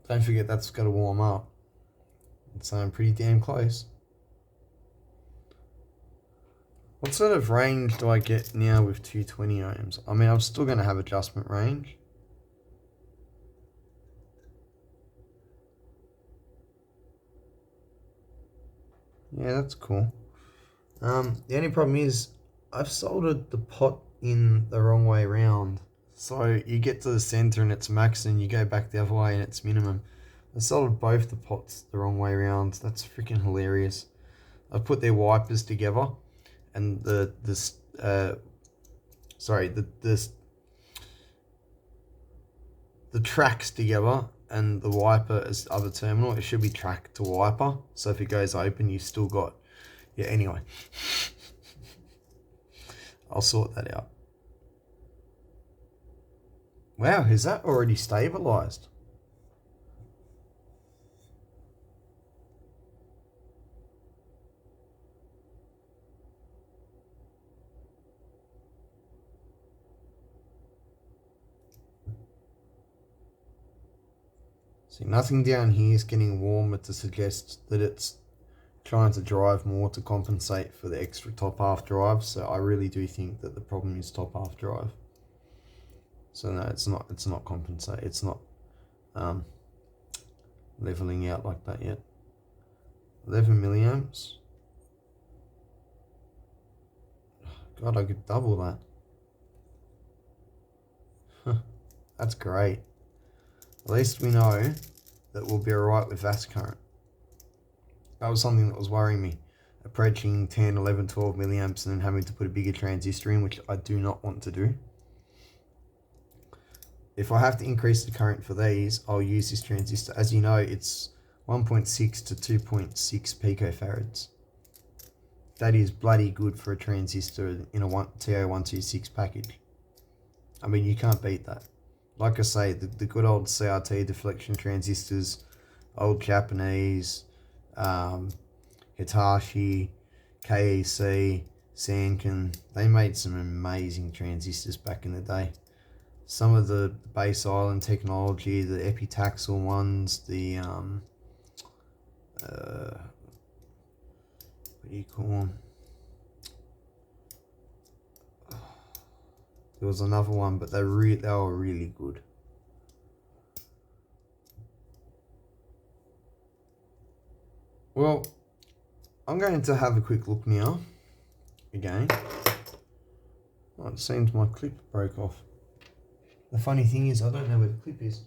Don't forget that's got to warm up. So I'm pretty damn close. What sort of range do I get now with 220 ohms? I mean, I'm still going to have adjustment range. Yeah, that's cool. The only problem is I've soldered the pot in the wrong way around. So you get to the center and it's max, and you go back the other way and it's minimum. I soldered both the pots the wrong way around. That's freaking hilarious. I've put their wipers together, and the tracks together, and the wiper is the other terminal. It should be track to wiper, so if it goes open, you've still got, yeah, anyway. I'll sort that out. Wow, is that already stabilized? See, nothing down here is getting warmer to suggest that it's trying to drive more to compensate for the extra top half drive. So I really do think that the problem is top half drive. So no, it's not compensate. It's not leveling out like that yet. 11 milliamps. God, I could double that. That's great. At least we know that we'll be alright with VAS current. That was something that was worrying me. Approaching 10, 11, 12 milliamps and then having to put a bigger transistor in, which I do not want to do. If I have to increase the current for these, I'll use this transistor. As you know, it's 1.6 to 2.6 picofarads. That is bloody good for a transistor in a TO126 package. I mean, you can't beat that. Like I say, the good old CRT deflection transistors, old Japanese, Hitachi, KEC, Sanken, they made some amazing transistors back in the day. Some of the Base Island technology, the epitaxial ones, the what do you call them? There was another one, but they were really good. Well, I'm going to have a quick look now. Again. Oh, it seems my clip broke off. The funny thing is, I don't know where the clip is.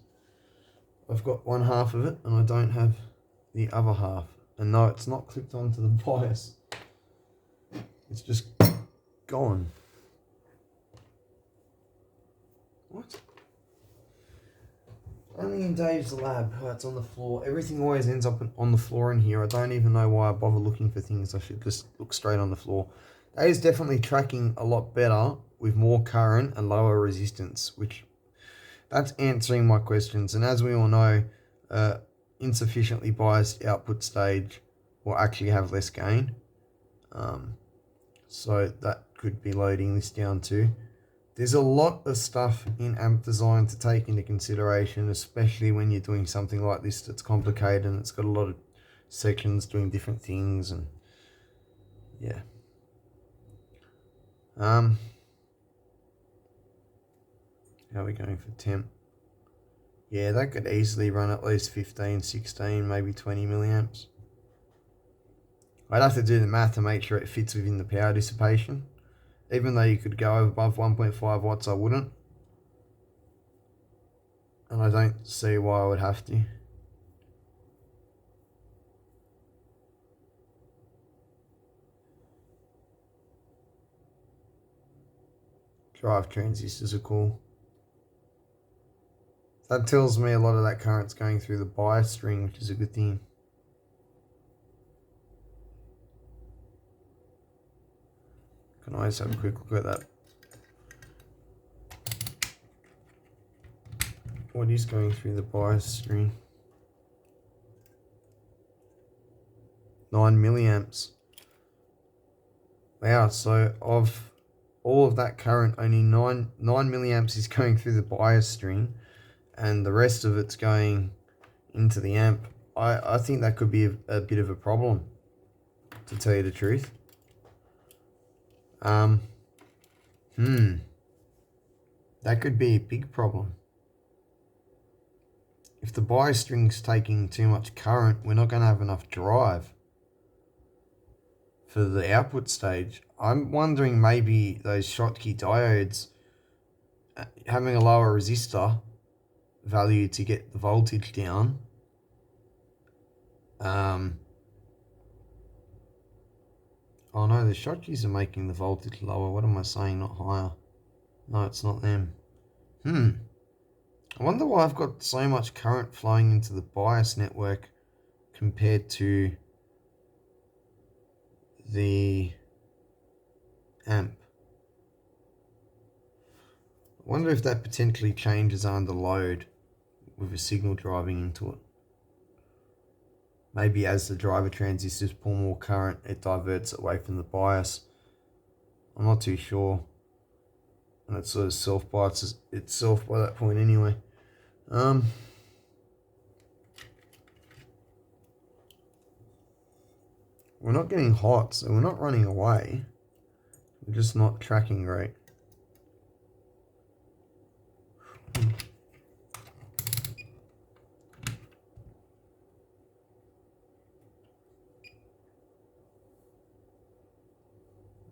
I've got one half of it, and I don't have the other half. And no, it's not clipped onto the bias. It's just gone. What? Only in Dave's lab. Oh, it's on the floor. Everything always ends up on the floor in here. I don't even know why I bother looking for things. I should just look straight on the floor. Dave's definitely tracking a lot better with more current and lower resistance, which that's answering my questions. And as we all know, insufficiently biased output stage will actually have less gain. So that could be loading this down too. There's a lot of stuff in amp design to take into consideration, especially when you're doing something like this that's complicated and it's got a lot of sections doing different things, and yeah. How are we going for temp? Yeah, that could easily run at least 15, 16, maybe 20 milliamps. I'd have to do the math to make sure it fits within the power dissipation. Even though you could go above 1.5 watts, I wouldn't. And I don't see why I would have to. Drive transistors are cool. That tells me a lot of that current's going through the bias string, which is a good thing. Can I just have a quick look at that? What is going through the bias string? 9 milliamps. Wow, so of all of that current, only 9 milliamps is going through the bias string, and the rest of it's going into the amp. I think that could be a bit of a problem, to tell you the truth. That could be a big problem. If the bias string's taking too much current, we're not going to have enough drive for the output stage. I'm wondering maybe those Schottky diodes having a lower resistor value to get the voltage down. Oh no, the Schottkys are making the voltage lower. What am I saying? Not higher. No, it's not them. I wonder why I've got so much current flowing into the bias network compared to the amp. I wonder if that potentially changes under load with a signal driving into it. Maybe as the driver transistors pull more current, it diverts it away from the bias. I'm not too sure. And it sort of self-biases itself by that point anyway. We're not getting hot, so we're not running away. We're just not tracking great.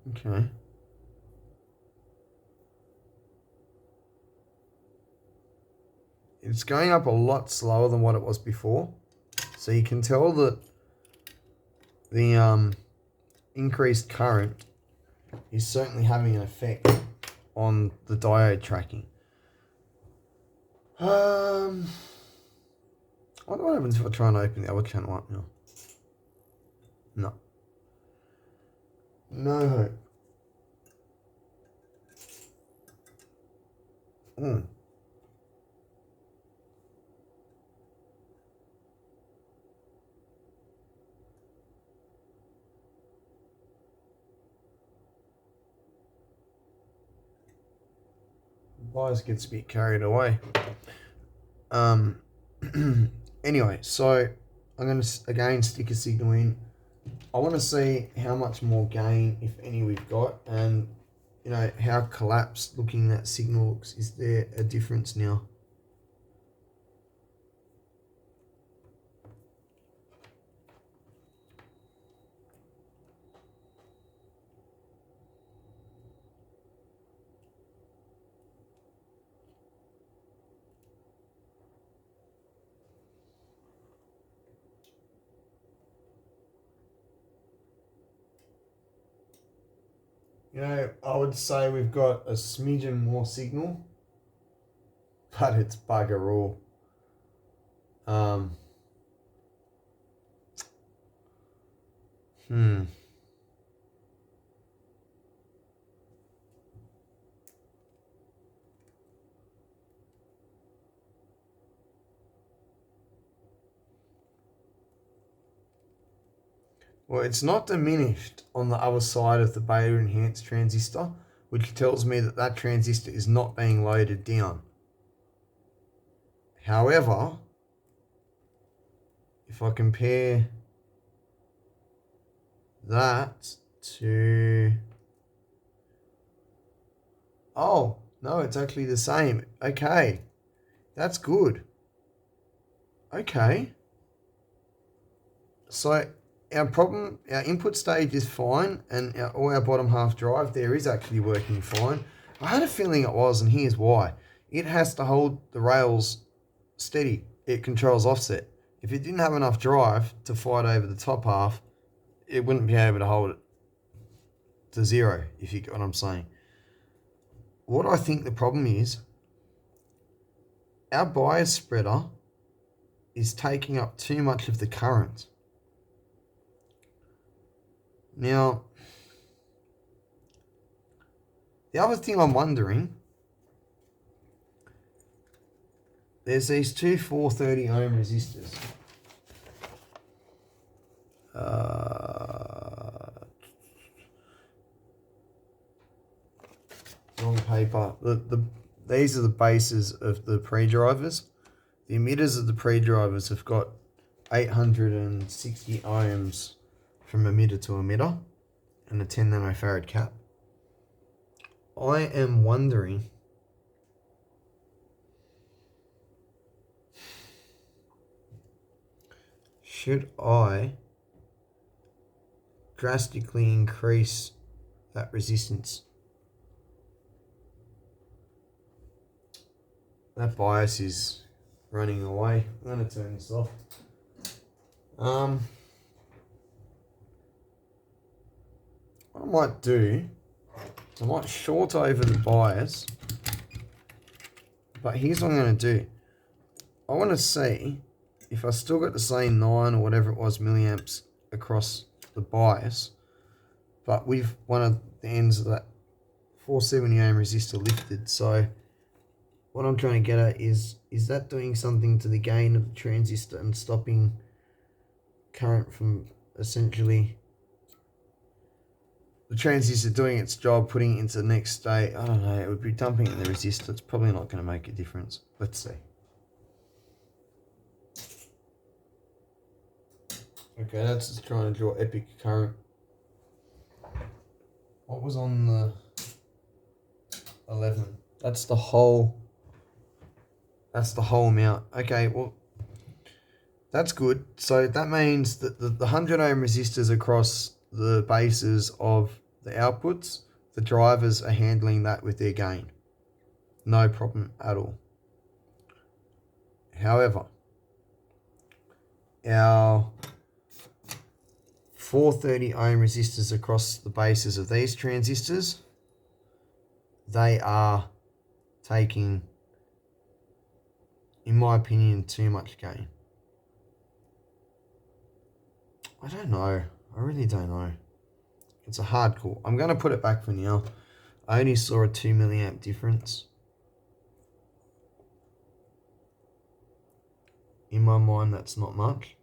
Okay. It's going up a lot slower than what it was before. So you can tell that the increased current is certainly having an effect on the diode tracking. I wonder what happens if I try and open the other channel up now. No. No hope. Bias gets a bit carried away. Anyway, so I'm going to again stick a signal in. I want to see how much more gain, if any, we've got, and you know how collapsed looking that signal looks. Is there a difference now? You know, I would say we've got a smidgen more signal, but it's bugger all. Hmm. Well, it's not diminished on the other side of the beta enhanced transistor, which tells me that that transistor is not being loaded down. However, if I compare that to... Oh, no, it's actually the same. Okay, that's good. Okay. So our input stage is fine, and all our bottom half drive there is actually working fine. I had a feeling it was, and here's why. It has to hold the rails steady. It controls offset. If it didn't have enough drive to fight over the top half, it wouldn't be able to hold it to zero, if you get what I'm saying. What I think the problem is, our bias spreader is taking up too much of the current. Now, the other thing I'm wondering, there's these two 430 ohm resistors. Wrong paper. These are the bases of the pre-drivers. The emitters of the pre-drivers have got 860 ohms from emitter to emitter and a 10 nanofarad cap. I am wondering should I drastically increase that resistance? That bias is running away. I'm going to turn this off. What I might do, I might short over the bias, but here's what I'm going to do. I want to see if I still got the same 9 or whatever it was milliamps across the bias, but with one of the ends of that 470 ohm resistor lifted. So what I'm trying to get at is that doing something to the gain of the transistor and stopping current from essentially the transistor doing its job, putting it into the next state? I don't know, it would be dumping in the resistor. It's probably not going to make a difference. Let's see. Okay, that's just trying to draw epic current. What was on the 11? That's the whole amount. Okay, well, that's good. So that means that the 100 ohm resistors across the bases of the outputs, the drivers are handling that with their gain. No problem at all. However, our 430 ohm resistors across the bases of these transistors, they are taking, in my opinion, too much gain. I don't know. I really don't know. It's a hard call. I'm going to put it back for now. I only saw a 2 milliamp difference. In my mind, that's not much.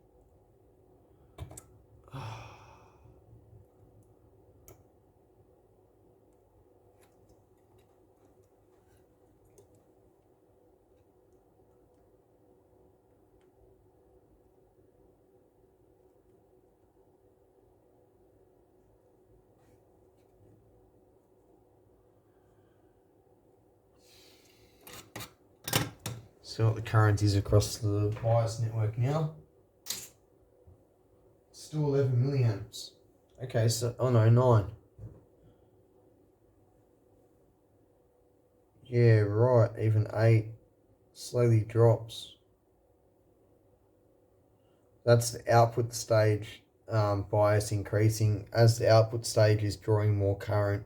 See what the current is across the bias network now. Still 11 milliamps. Okay, so, oh no, 9. Yeah, right, even 8 slowly drops. That's the output stage bias increasing. As the output stage is drawing more current,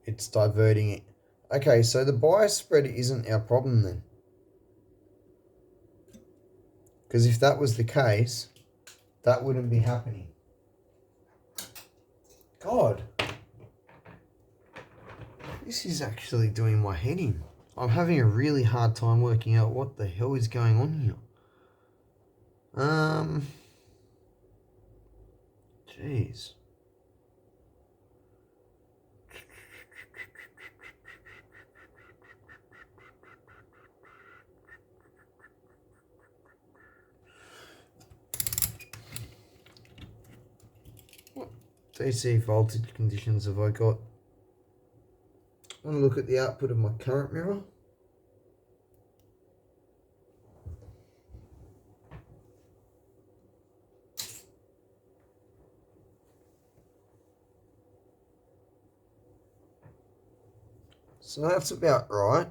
it's diverting it. Okay, so the bias spread isn't our problem then. Because if that was the case, that wouldn't be happening. God. This is actually doing my head in. I'm having a really hard time working out what the hell is going on here. Jeez. What DC voltage conditions have I got? I want to look at the output of my current mirror. So that's about right.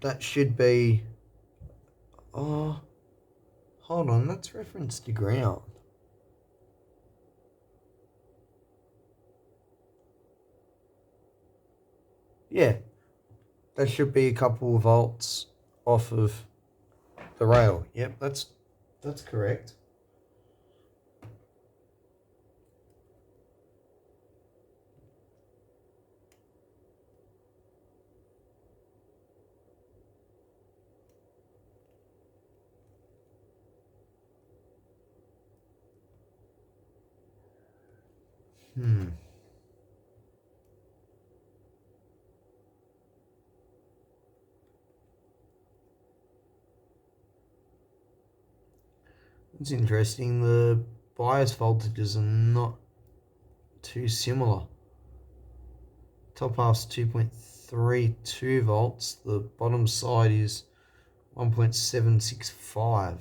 That should be... Oh, hold on, that's reference to ground. Yeah, that should be a couple of volts off of the rail. Yep, that's correct. It's interesting. The bias voltages are not too similar. Top half's 2.32 volts. The bottom side is 1.765.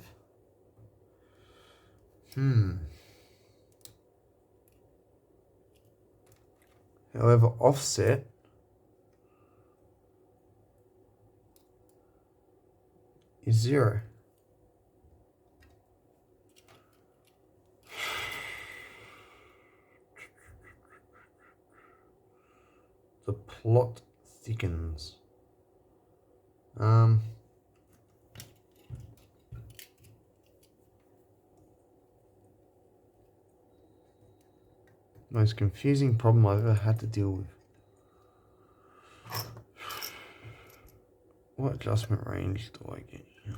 However, offset is 0. The plot thickens. Most confusing problem I've ever had to deal with. What adjustment range do I get here?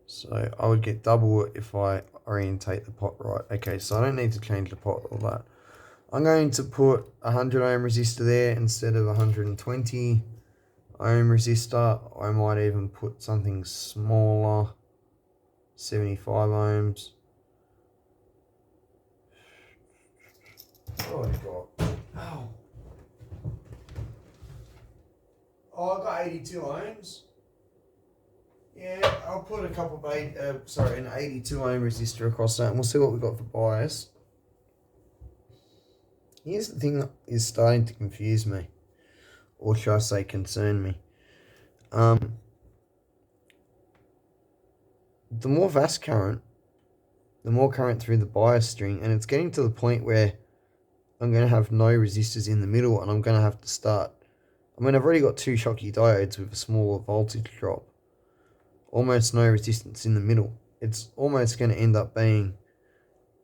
So I would get double it if I orientate the pot right. Okay, so I don't need to change the pot or that. I'm going to put a 100 ohm resistor there instead of 120 ohm resistor. I might even put something smaller, 75 ohms. Oh my god. Ow. Oh, I've got 82 ohms. Yeah, I'll put a couple of an 82 ohm resistor across that and we'll see what we've got for bias. Here's the thing that is starting to confuse me, or should I say concern me. The more VAS current, the more current through the bias string, and it's getting to the point where I'm going to have no resistors in the middle and I'm going to have to start. I mean, I've already got two Schottky diodes with a smaller voltage drop. Almost no resistance in the middle. It's almost going to end up being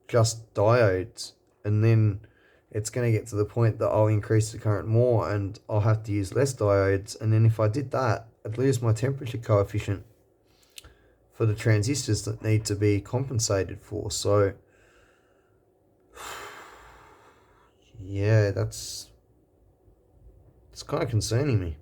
just diodes, and then it's going to get to the point that I'll increase the current more and I'll have to use less diodes, and then if I did that, I'd lose my temperature coefficient for the transistors that need to be compensated for. So yeah, it's kind of concerning me.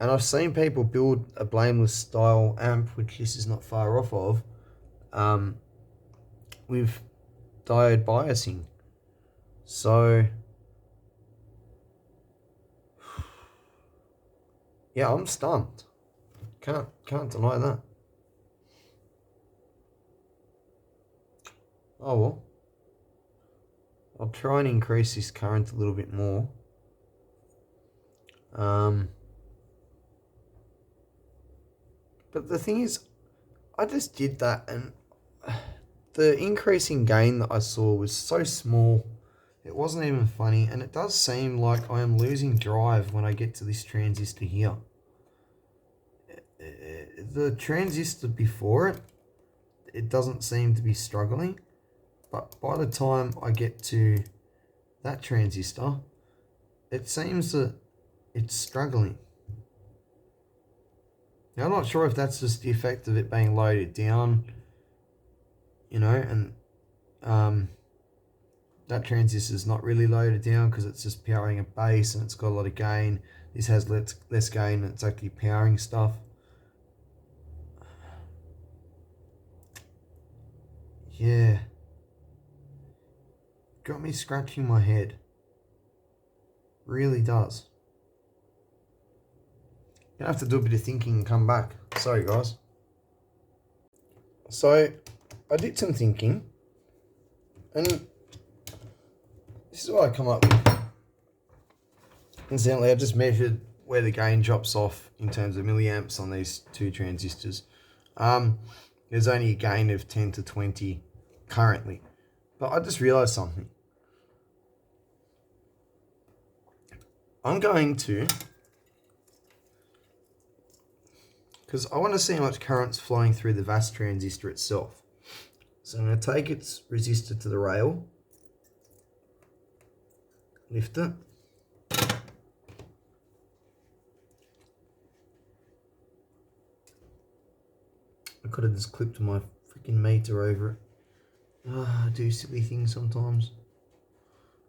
And I've seen people build a blameless style amp, which this is not far off of, with diode biasing. So yeah, I'm stumped. Can't deny that. Oh well. I'll try and increase this current a little bit more. But the thing is, I just did that and the increase in gain that I saw was so small, it wasn't even funny, and it does seem like I am losing drive when I get to this transistor here. The transistor before it, it doesn't seem to be struggling, but by the time I get to that transistor, it seems that it's struggling. Now, I'm not sure if that's just the effect of it being loaded down, you know, and that transistor is not really loaded down because it's just powering a base and it's got a lot of gain. This has less gain and it's actually powering stuff. Yeah. Got me scratching my head. Really does. Gonna have to do a bit of thinking and come back. Sorry, guys. So, I did some thinking, and this is what I come up with. Incidentally, I just measured where the gain drops off in terms of milliamps on these two transistors. There's only a gain of 10 to 20 currently, but I just realized something. I'm going to, because I want to see how much current's flowing through the VAS transistor itself. So I'm going to take its resistor to the rail, lift it, I could have just clipped my freaking meter over it. I do silly things sometimes.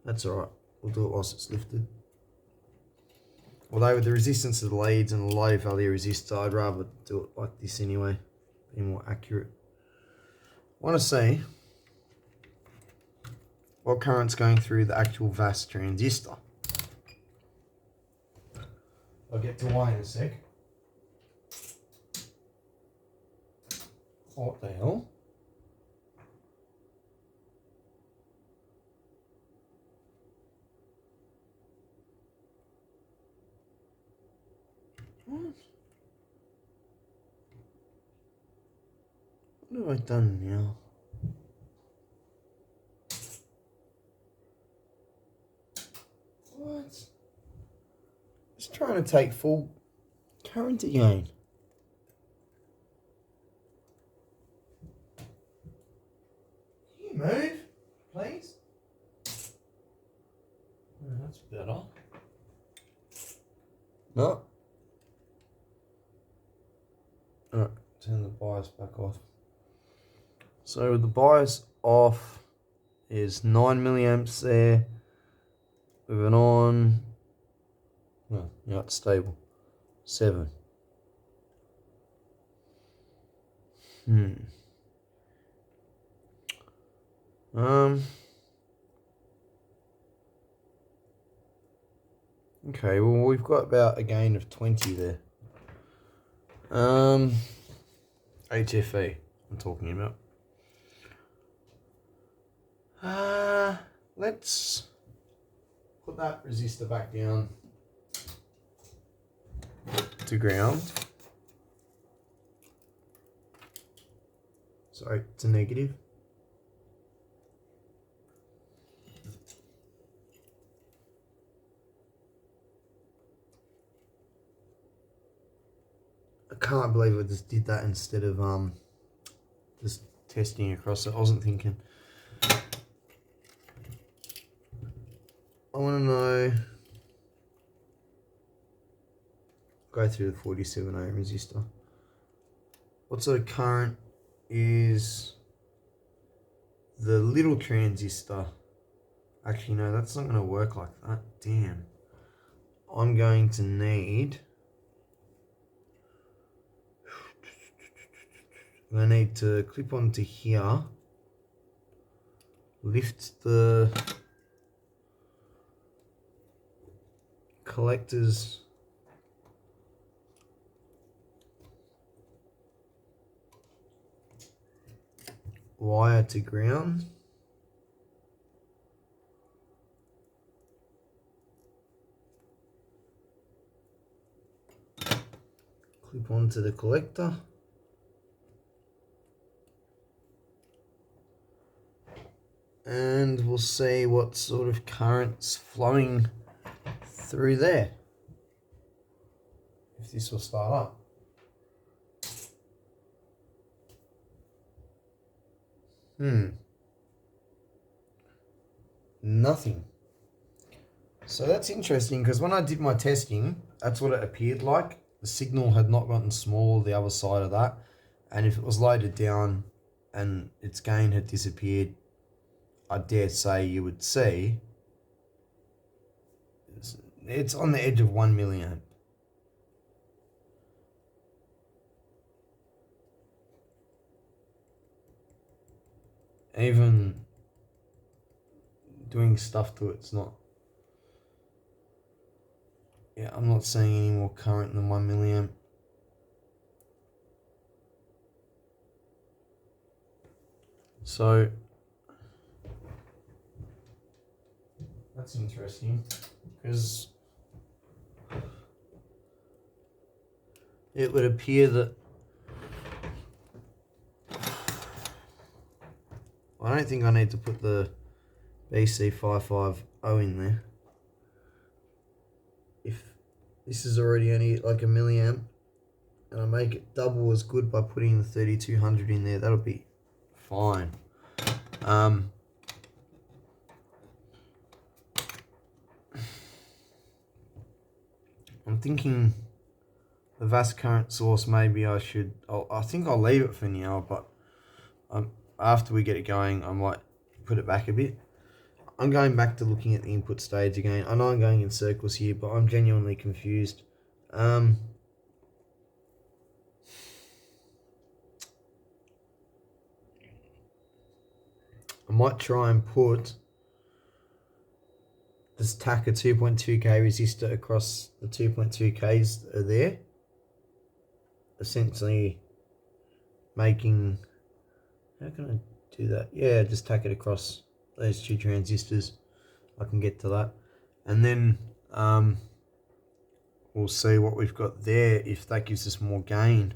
That's alright, we'll do it whilst it's lifted. Although with the resistance of the leads and the low value resistor, I'd rather do it like this anyway, be more accurate. I want to see what current's going through the actual VAS transistor. I'll get to why in a sec. What the hell? What have I done now? What? Just trying to take full current again. Can you move, please? Oh, that's better. No. Alright, turn the bias back off. So with the bias off is 9 milliamps there. Moving on. Well, yeah, it's stable. 7. Okay, well we've got about a gain of 20 there. HFE I'm talking about. Let's put that resistor back down to ground. Sorry, it's a negative. I can't believe I just did that instead of just testing across it. I wasn't thinking. I want to know, go through the 47 ohm resistor. What sort of current is the little transistor? Actually, no, that's not going to work like that. Damn. I'm going to need, to clip onto here, lift the collectors wire to ground. Clip onto the collector. and we'll see what sort of current's flowing through there. If this will start up. Nothing. So that's interesting, because when I did my testing, that's what it appeared like. The signal had not gotten small the other side of that, and if it was loaded down and its gain had disappeared, I dare say you would see it's on the edge of 1 milliamp. Even doing stuff to it's not. Yeah, I'm not seeing any more current than 1 milliamp. So that's interesting, because it would appear that I don't think I need to put the BC550 in there. If this is already only like a milliamp and I make it double as good by putting the 3200 in there, that'll be fine. I'm thinking the vast current source, maybe I think I'll leave it for now, but after we get it going, I might put it back a bit. I'm going back to looking at the input stage again. I know I'm going in circles here, but I'm genuinely confused. I might try and put this tack a 2.2k resistor across the 2.2ks that are there, essentially making, how can I do that? Yeah, just tack it across those two transistors. I can get to that, and then we'll see what we've got there. If that gives us more gain,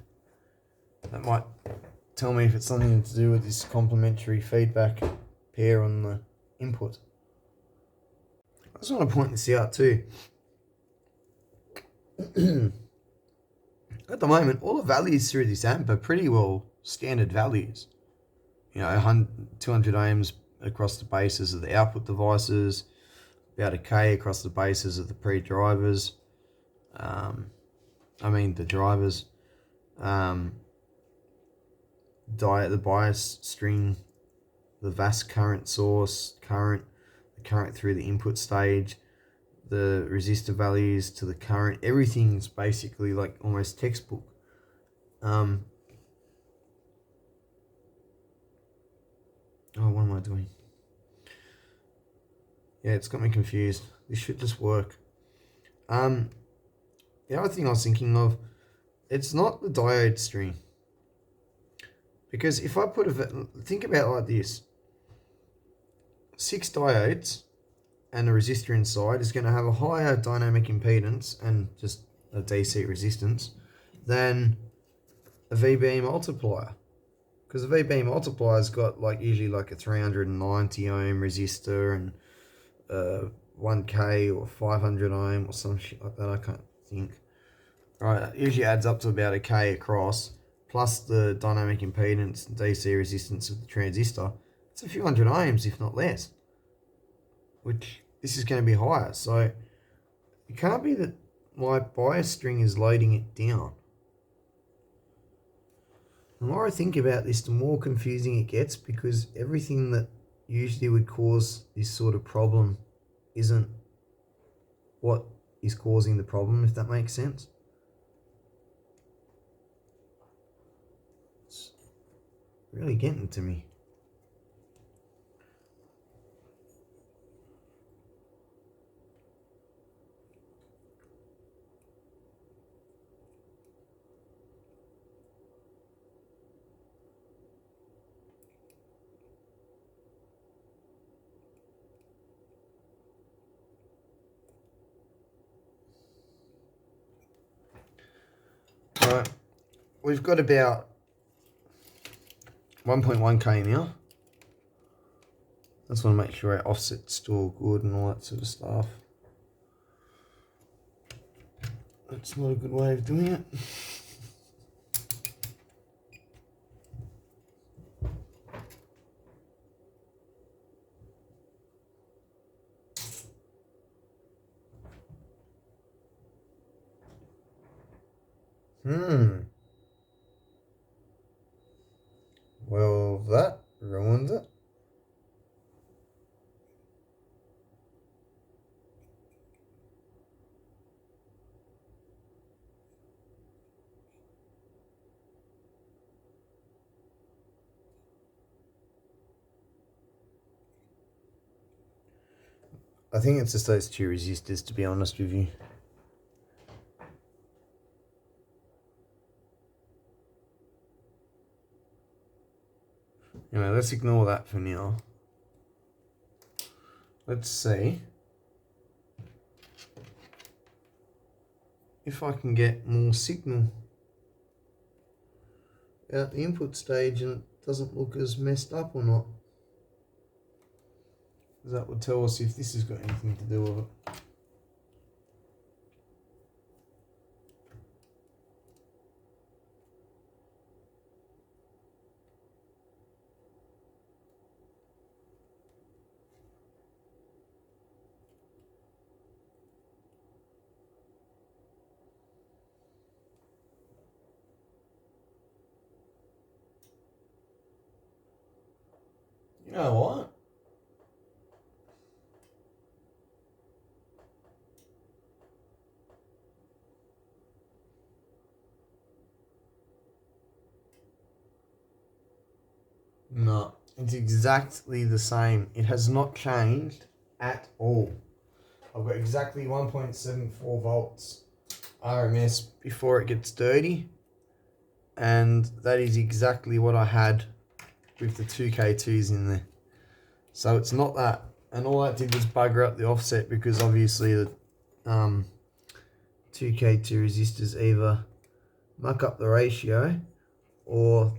that might tell me if it's something to do with this complementary feedback pair on the input. I just want to point this out too. At the moment, all the values through this amp are pretty well standard values. You know, 200 ohms across the bases of the output devices, about a K across the bases of the pre-drivers. The drivers. The bias string, the VAS current source, the current through the input stage, the resistor values to the current. Everything's basically like almost textbook. What am I doing? Yeah, it's got me confused. This should just work. The other thing I was thinking of, it's not the diode string. Because if I think about it like this, 6 diodes and a resistor inside is going to have a higher dynamic impedance and just a DC resistance than a VB multiplier. Because the VB multiplier's got usually a 390 ohm resistor and 1K or 500 ohm or some shit like that, I can't think. Right, it usually adds up to about a K across, plus the dynamic impedance and DC resistance of the transistor. It's a few hundred ohms, if not less. Which, this is going to be higher. So, it can't be that my bias string is loading it down. The more I think about this, the more confusing it gets, because everything that usually would cause this sort of problem isn't what is causing the problem, if that makes sense. It's really getting to me. Right, we've got about 1.1k now. I just want to make sure our offset's still good and all that sort of stuff. That's not a good way of doing it. Well, that ruined it. I think it's just those two resistors, to be honest with you. Anyway, let's ignore that for now. Let's see if I can get more signal out the input stage and it doesn't look as messed up or not. That would tell us if this has got anything to do with it. You know what? No, it's exactly the same. It has not changed at all. I've got exactly 1.74 volts RMS before it gets dirty. And that is exactly what I had with the 2K2s in there. So it's not that. And all that did was bugger up the offset because obviously the 2K2 resistors either muck up the ratio or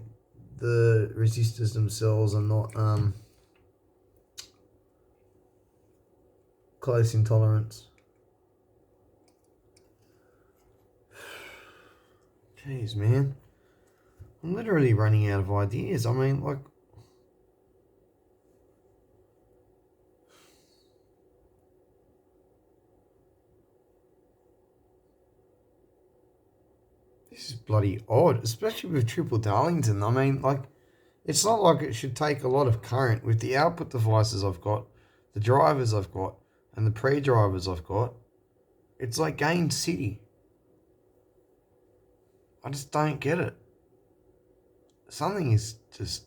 the resistors themselves are not close in tolerance. Jeez, man. I'm literally running out of ideas. I mean, like, this is bloody odd, especially with triple Darlington. I mean, like, it's not like it should take a lot of current with the output devices I've got, the drivers I've got, and the pre-drivers I've got. It's like Game City. I just don't get it. Something is just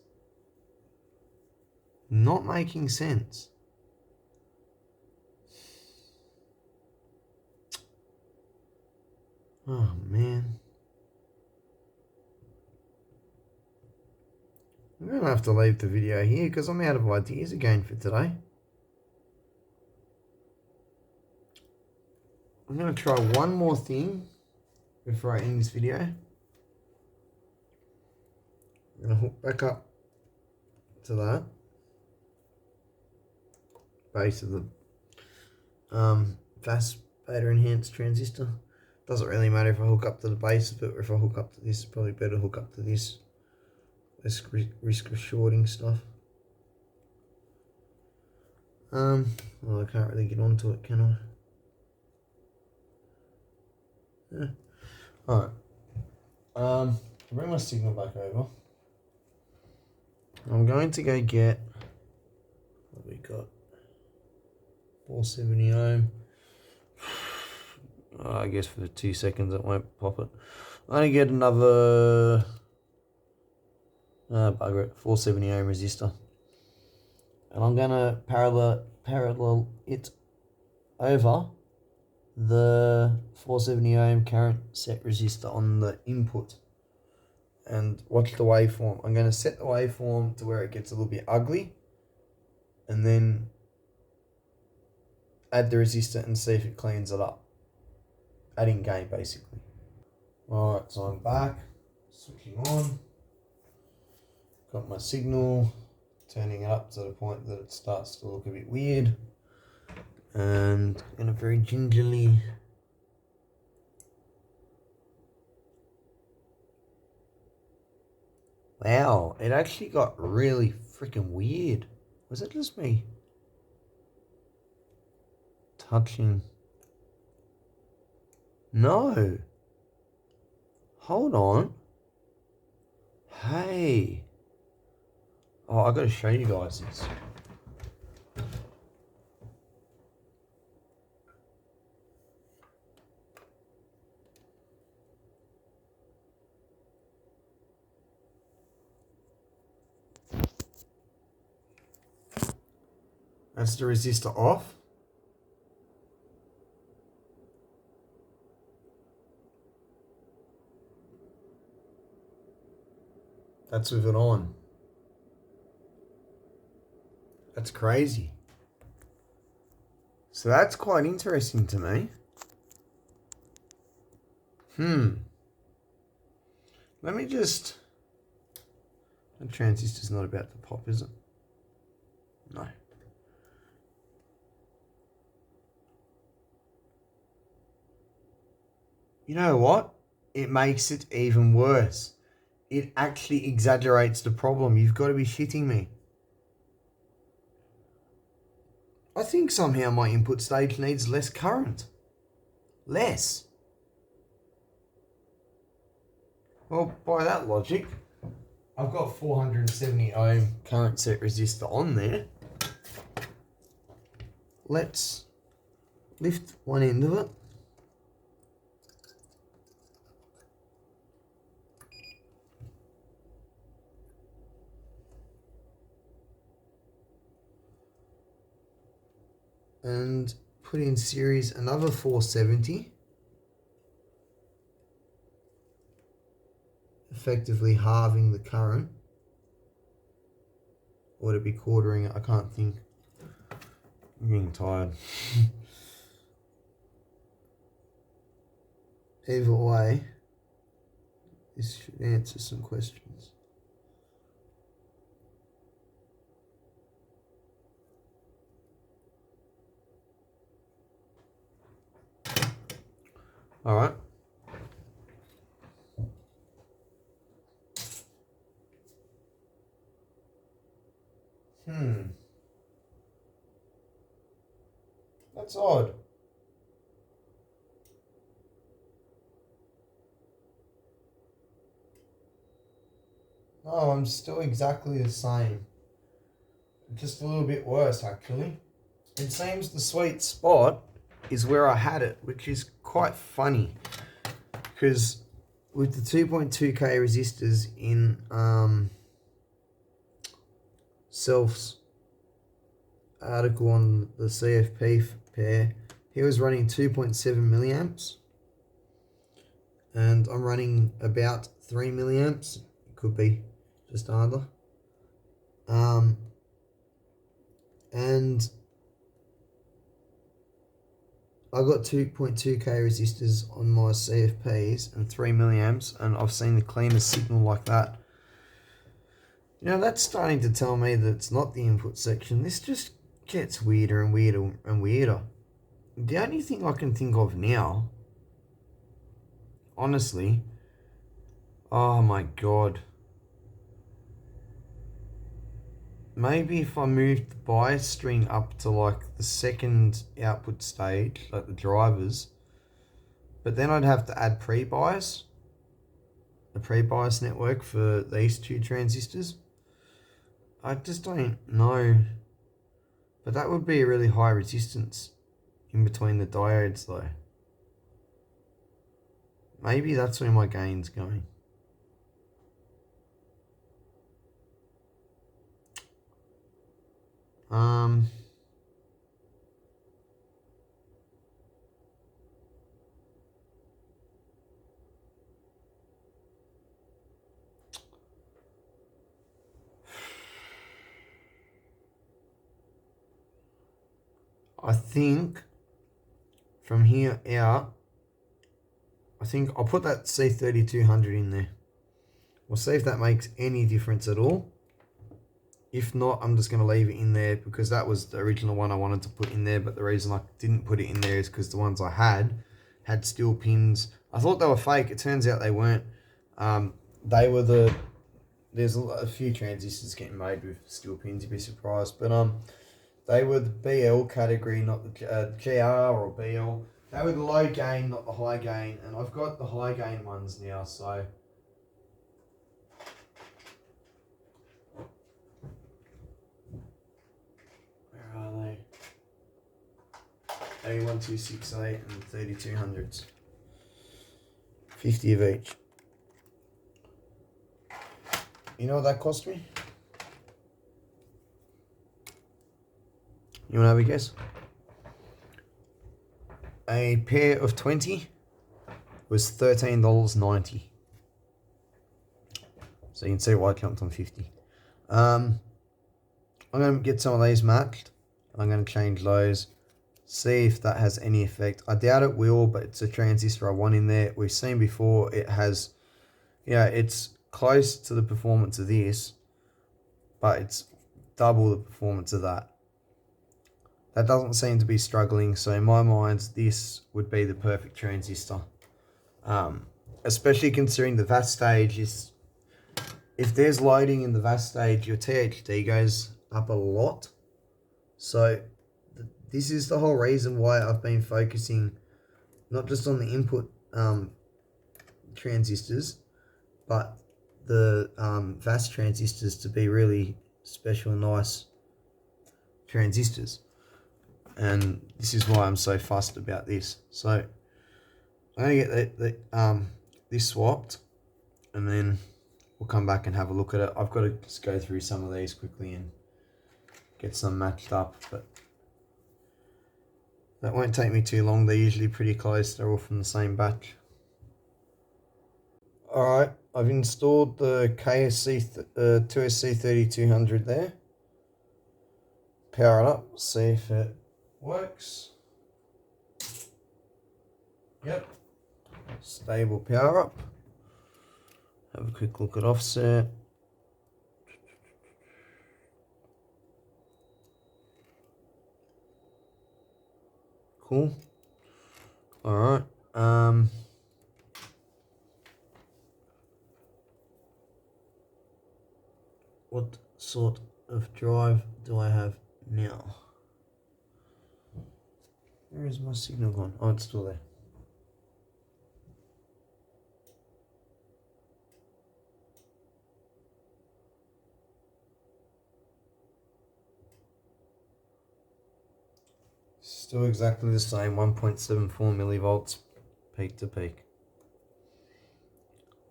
not making sense. Oh, man. I'm going to have to leave the video here because I'm out of ideas again for today. I'm going to try one more thing before I end this video. I'm going to hook back up to that base of the fast beta enhanced transistor. Doesn't really matter if I hook up to the base of it or if I hook up to this. It's probably better to hook up to this. Less risk of shorting stuff. Well, I can't really get onto it, can I? Yeah. Alright. To bring my signal back over, I'm going to go get what we got. 470 ohm. I guess for 2 seconds it won't pop it. I'm going to get another bugger it, 470 ohm resistor. And I'm going to parallel it over the 470 ohm current set resistor on the input and watch the waveform. I'm going to set the waveform to where it gets a little bit ugly and then add the resistor and see if it cleans it up. Adding gain basically. Alright, so I'm back, switching on, got my signal turning it up to the point that it starts to look a bit weird. And I'm going to very gingerly wow, it actually got really freaking weird. Was it just me touching? No. Hold on. Hey. Oh, I gotta show you guys this. That's the resistor off. That's with it on. That's crazy. So that's quite interesting to me. Let me just... The transistor's not about to pop, is it? No. You know what? It makes it even worse. It actually exaggerates the problem. You've got to be shitting me. I think somehow my input stage needs less current. Less. Well, by that logic, I've got 470 ohm current set resistor on there. Let's lift one end of it. And put in series another 470, effectively halving the current, or to be quartering it, I can't think. I'm getting tired. Either way, this should answer some questions. All right. That's odd. No, I'm still exactly the same. Just a little bit worse, actually. It seems the sweet spot is where I had it, which is quite funny. Because with the 2.2k resistors in Self's article on the CFP pair, he was running 2.7 milliamps. And I'm running about 3 milliamps. It could be just under. And I got 2.2k resistors on my CFPs and 3 milliamps, and I've seen the cleanest signal like that. You know, that's starting to tell me that it's not the input section. This just gets weirder and weirder and weirder. The only thing I can think of now, honestly, oh my god. Maybe if I moved the bias string up to like the second output stage, like the drivers, but then I'd have to add pre-bias, the pre-bias network for these two transistors. I just don't know. But that would be a really high resistance in between the diodes though. Maybe that's where my gain's going. I think from here out, I think I'll put that C3200 in there. We'll see if that makes any difference at all. If not, I'm just going to leave it in there because that was the original one I wanted to put in there. But the reason I didn't put it in there is because the ones I had steel pins. I thought they were fake. It turns out they weren't. They were there's a few transistors getting made with steel pins. You'd be surprised. But they were the BL category, not the GR or BL. They were the low gain, not the high gain. And I've got the high gain ones now, so... Where are they? 81268 and 3200s. 50 of each. You know what that cost me? You want to have a guess? A pair of 20 was $13.90. So you can see why I jumped on 50. I'm going to get some of these matched. I'm going to change those. See if that has any effect. I doubt it will, but it's a transistor I want in there. We've seen before it has, it's close to the performance of this, but it's double the performance of that. That doesn't seem to be struggling, so in my mind, this would be the perfect transistor. Especially considering the VAS stage is, if there's loading in the VAS stage, your THD goes up a lot. So this is the whole reason why I've been focusing not just on the input transistors, but the VAS transistors to be really special, nice transistors. And this is why I'm so fussed about this. So I'm going to get this swapped, and then we'll come back and have a look at it. I've got to just go through some of these quickly and get some matched up, but that won't take me too long. They're usually pretty close. They're all from the same batch. Alright, I've installed the KSC 2SC3200 there. Power it up, see if it works. Yep. Stable power up. Have a quick look at offset. Cool. Alright. What sort of drive do I have now? Where is my signal gone? Oh, it's still there. Still exactly the same, 1.74 millivolts peak to peak.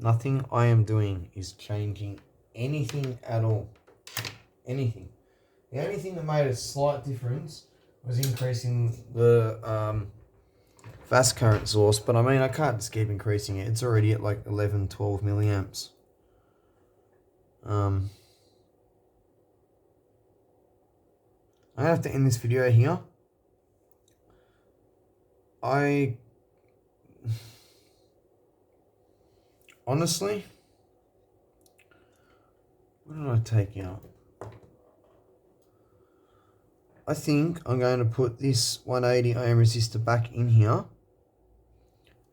Nothing I am doing is changing anything at all. Anything. The only thing that made a slight difference was increasing the fast current source, but I mean, I can't just keep increasing it. It's already at like 11, 12 milliamps. I have to end this video here. Honestly, what did I take out? I think I'm going to put this 180 ohm resistor back in here,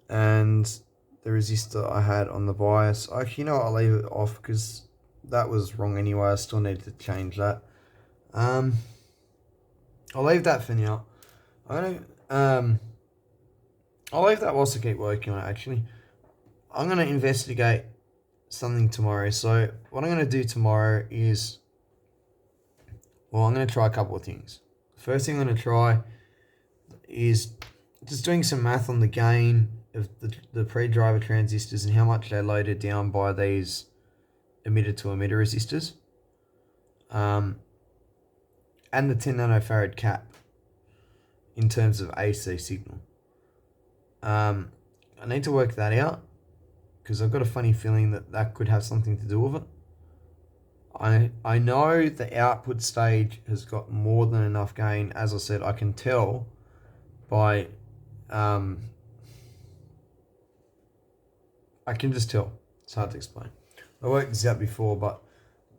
and the resistor I had on the bias. Actually, you know what, I'll leave it off because that was wrong anyway. I still need to change that. I'll leave that for now. I'll leave that whilst I keep working on it, actually. I'm going to investigate something tomorrow. So what I'm going to do tomorrow is, well, I'm going to try a couple of things. First thing I'm going to try is just doing some math on the gain of the pre-driver transistors and how much they're loaded down by these emitter to emitter resistors. And the 10 nanofarad cap in terms of AC signal. I need to work that out because I've got a funny feeling that that could have something to do with it. I know the output stage has got more than enough gain. As I said, I can tell by, I can just tell. It's hard to explain. I worked this out before, but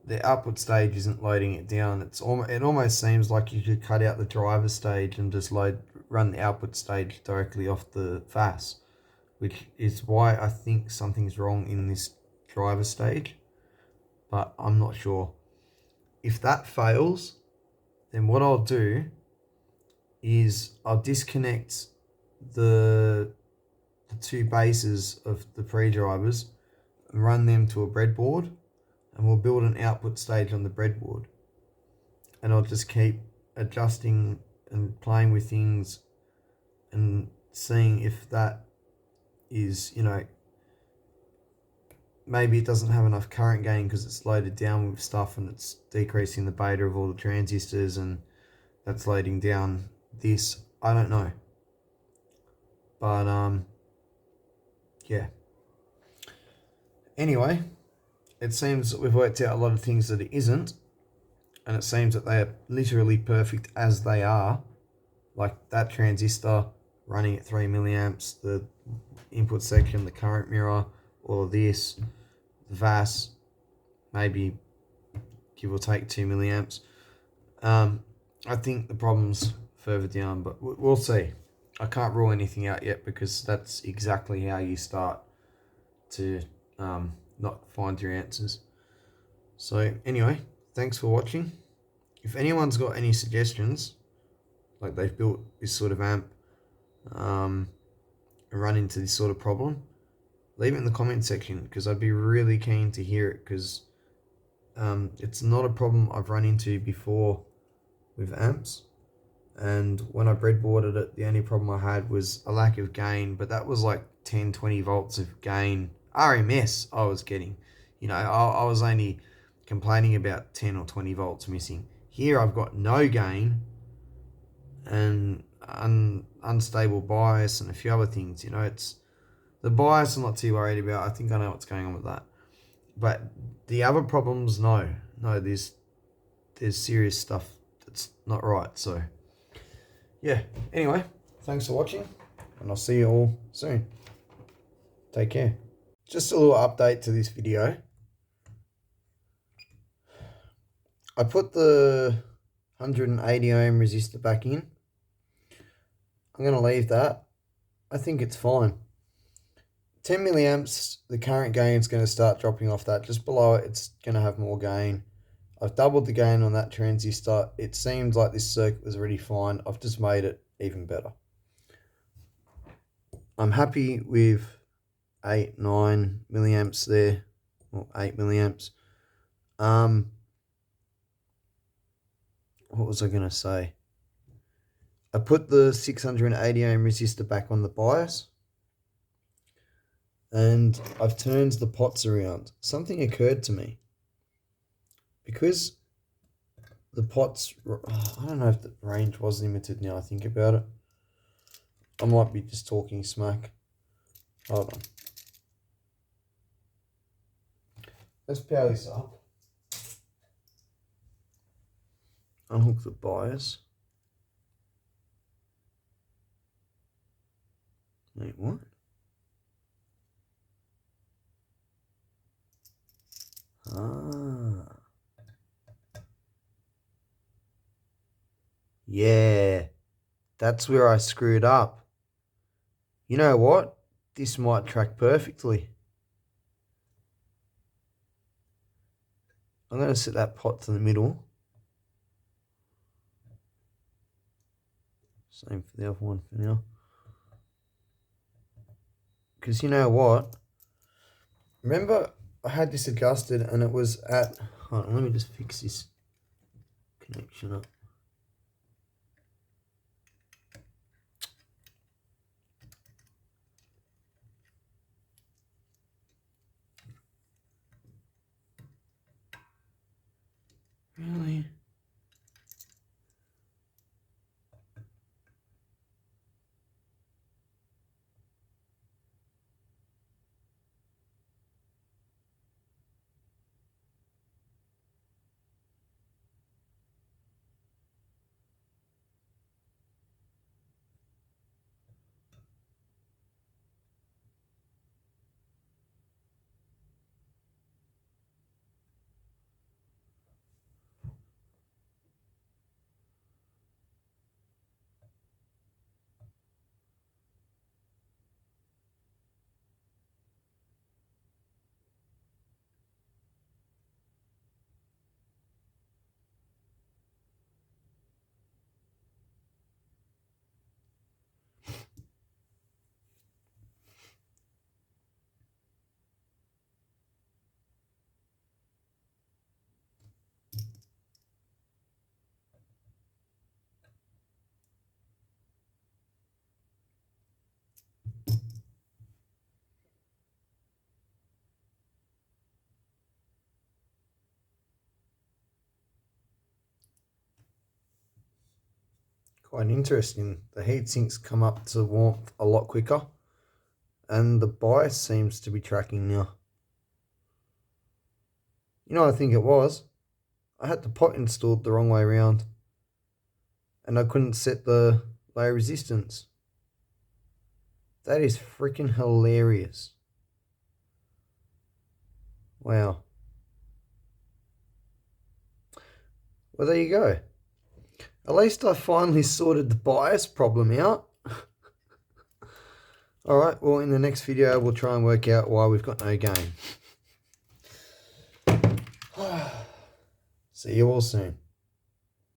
the output stage isn't loading it down. It almost seems like you could cut out the driver stage and just run the output stage directly off the FAS, which is why I think something's wrong in this driver stage, but I'm not sure. If that fails, then what I'll do is I'll disconnect the two bases of the pre-drivers and run them to a breadboard, and we'll build an output stage on the breadboard. And I'll just keep adjusting and playing with things and seeing if that is, maybe it doesn't have enough current gain because it's loaded down with stuff and it's decreasing the beta of all the transistors and that's loading down this. I don't know. But, yeah. Anyway, it seems that we've worked out a lot of things that it isn't, and it seems that they are literally perfect as they are. Like that transistor running at 3 milliamps, the input section, the current mirror, all of this, the VAS, maybe give or take 2 milliamps. I think the problem's further down, but we'll see. I can't rule anything out yet because that's exactly how you start to not find your answers. So anyway, thanks for watching. If anyone's got any suggestions, like they've built this sort of amp and run into this sort of problem, leave it in the comment section because I'd be really keen to hear it, because it's not a problem I've run into before with amps. And when I breadboarded it, the only problem I had was a lack of gain, but that was like 10-20 volts of gain RMS I was getting. I was only complaining about 10 or 20 volts missing. Here I've got no gain and unstable bias and a few other things. It's the bias I'm not too worried about. I think I know what's going on with that. But the other problems, no, there's serious stuff that's not right. So yeah, anyway, thanks for watching, and I'll see you all soon. Take care. Just a little update to this video. I put the 180 ohm resistor back in. I'm going to leave that. I think it's fine. 10 milliamps, the current gain is going to start dropping off that. Just below it, it's going to have more gain. I've doubled the gain on that transistor. It seems like this circuit was already fine. I've just made it even better. I'm happy with 8-9 milliamps there, or 8 milliamps. What was I going to say? I put the 680 ohm resistor back on the bias, and I've turned the pots around. Something occurred to me. Because the pots, I don't know if the range was limited now I think about it. I might be just talking smack. Hold on. Let's power this up. Unhook the bias. Wait, what? Ah. Yeah, that's where I screwed up. You know what? This might track perfectly. I'm going to set that pot to the middle. Same for the other one for now. Because you know what? Remember, I had this adjusted and it was at... Hold on, let me just fix this connection up. Really? Quite interesting. The heatsinks come up to warmth a lot quicker, and the bias seems to be tracking now. You know what I think it was? I had the pot installed the wrong way around, and I couldn't set the layer resistance. That is freaking hilarious. Wow. Well, there you go. At least I finally sorted the bias problem out. Alright, well in the next video we'll try and work out why we've got no gain. See you all soon.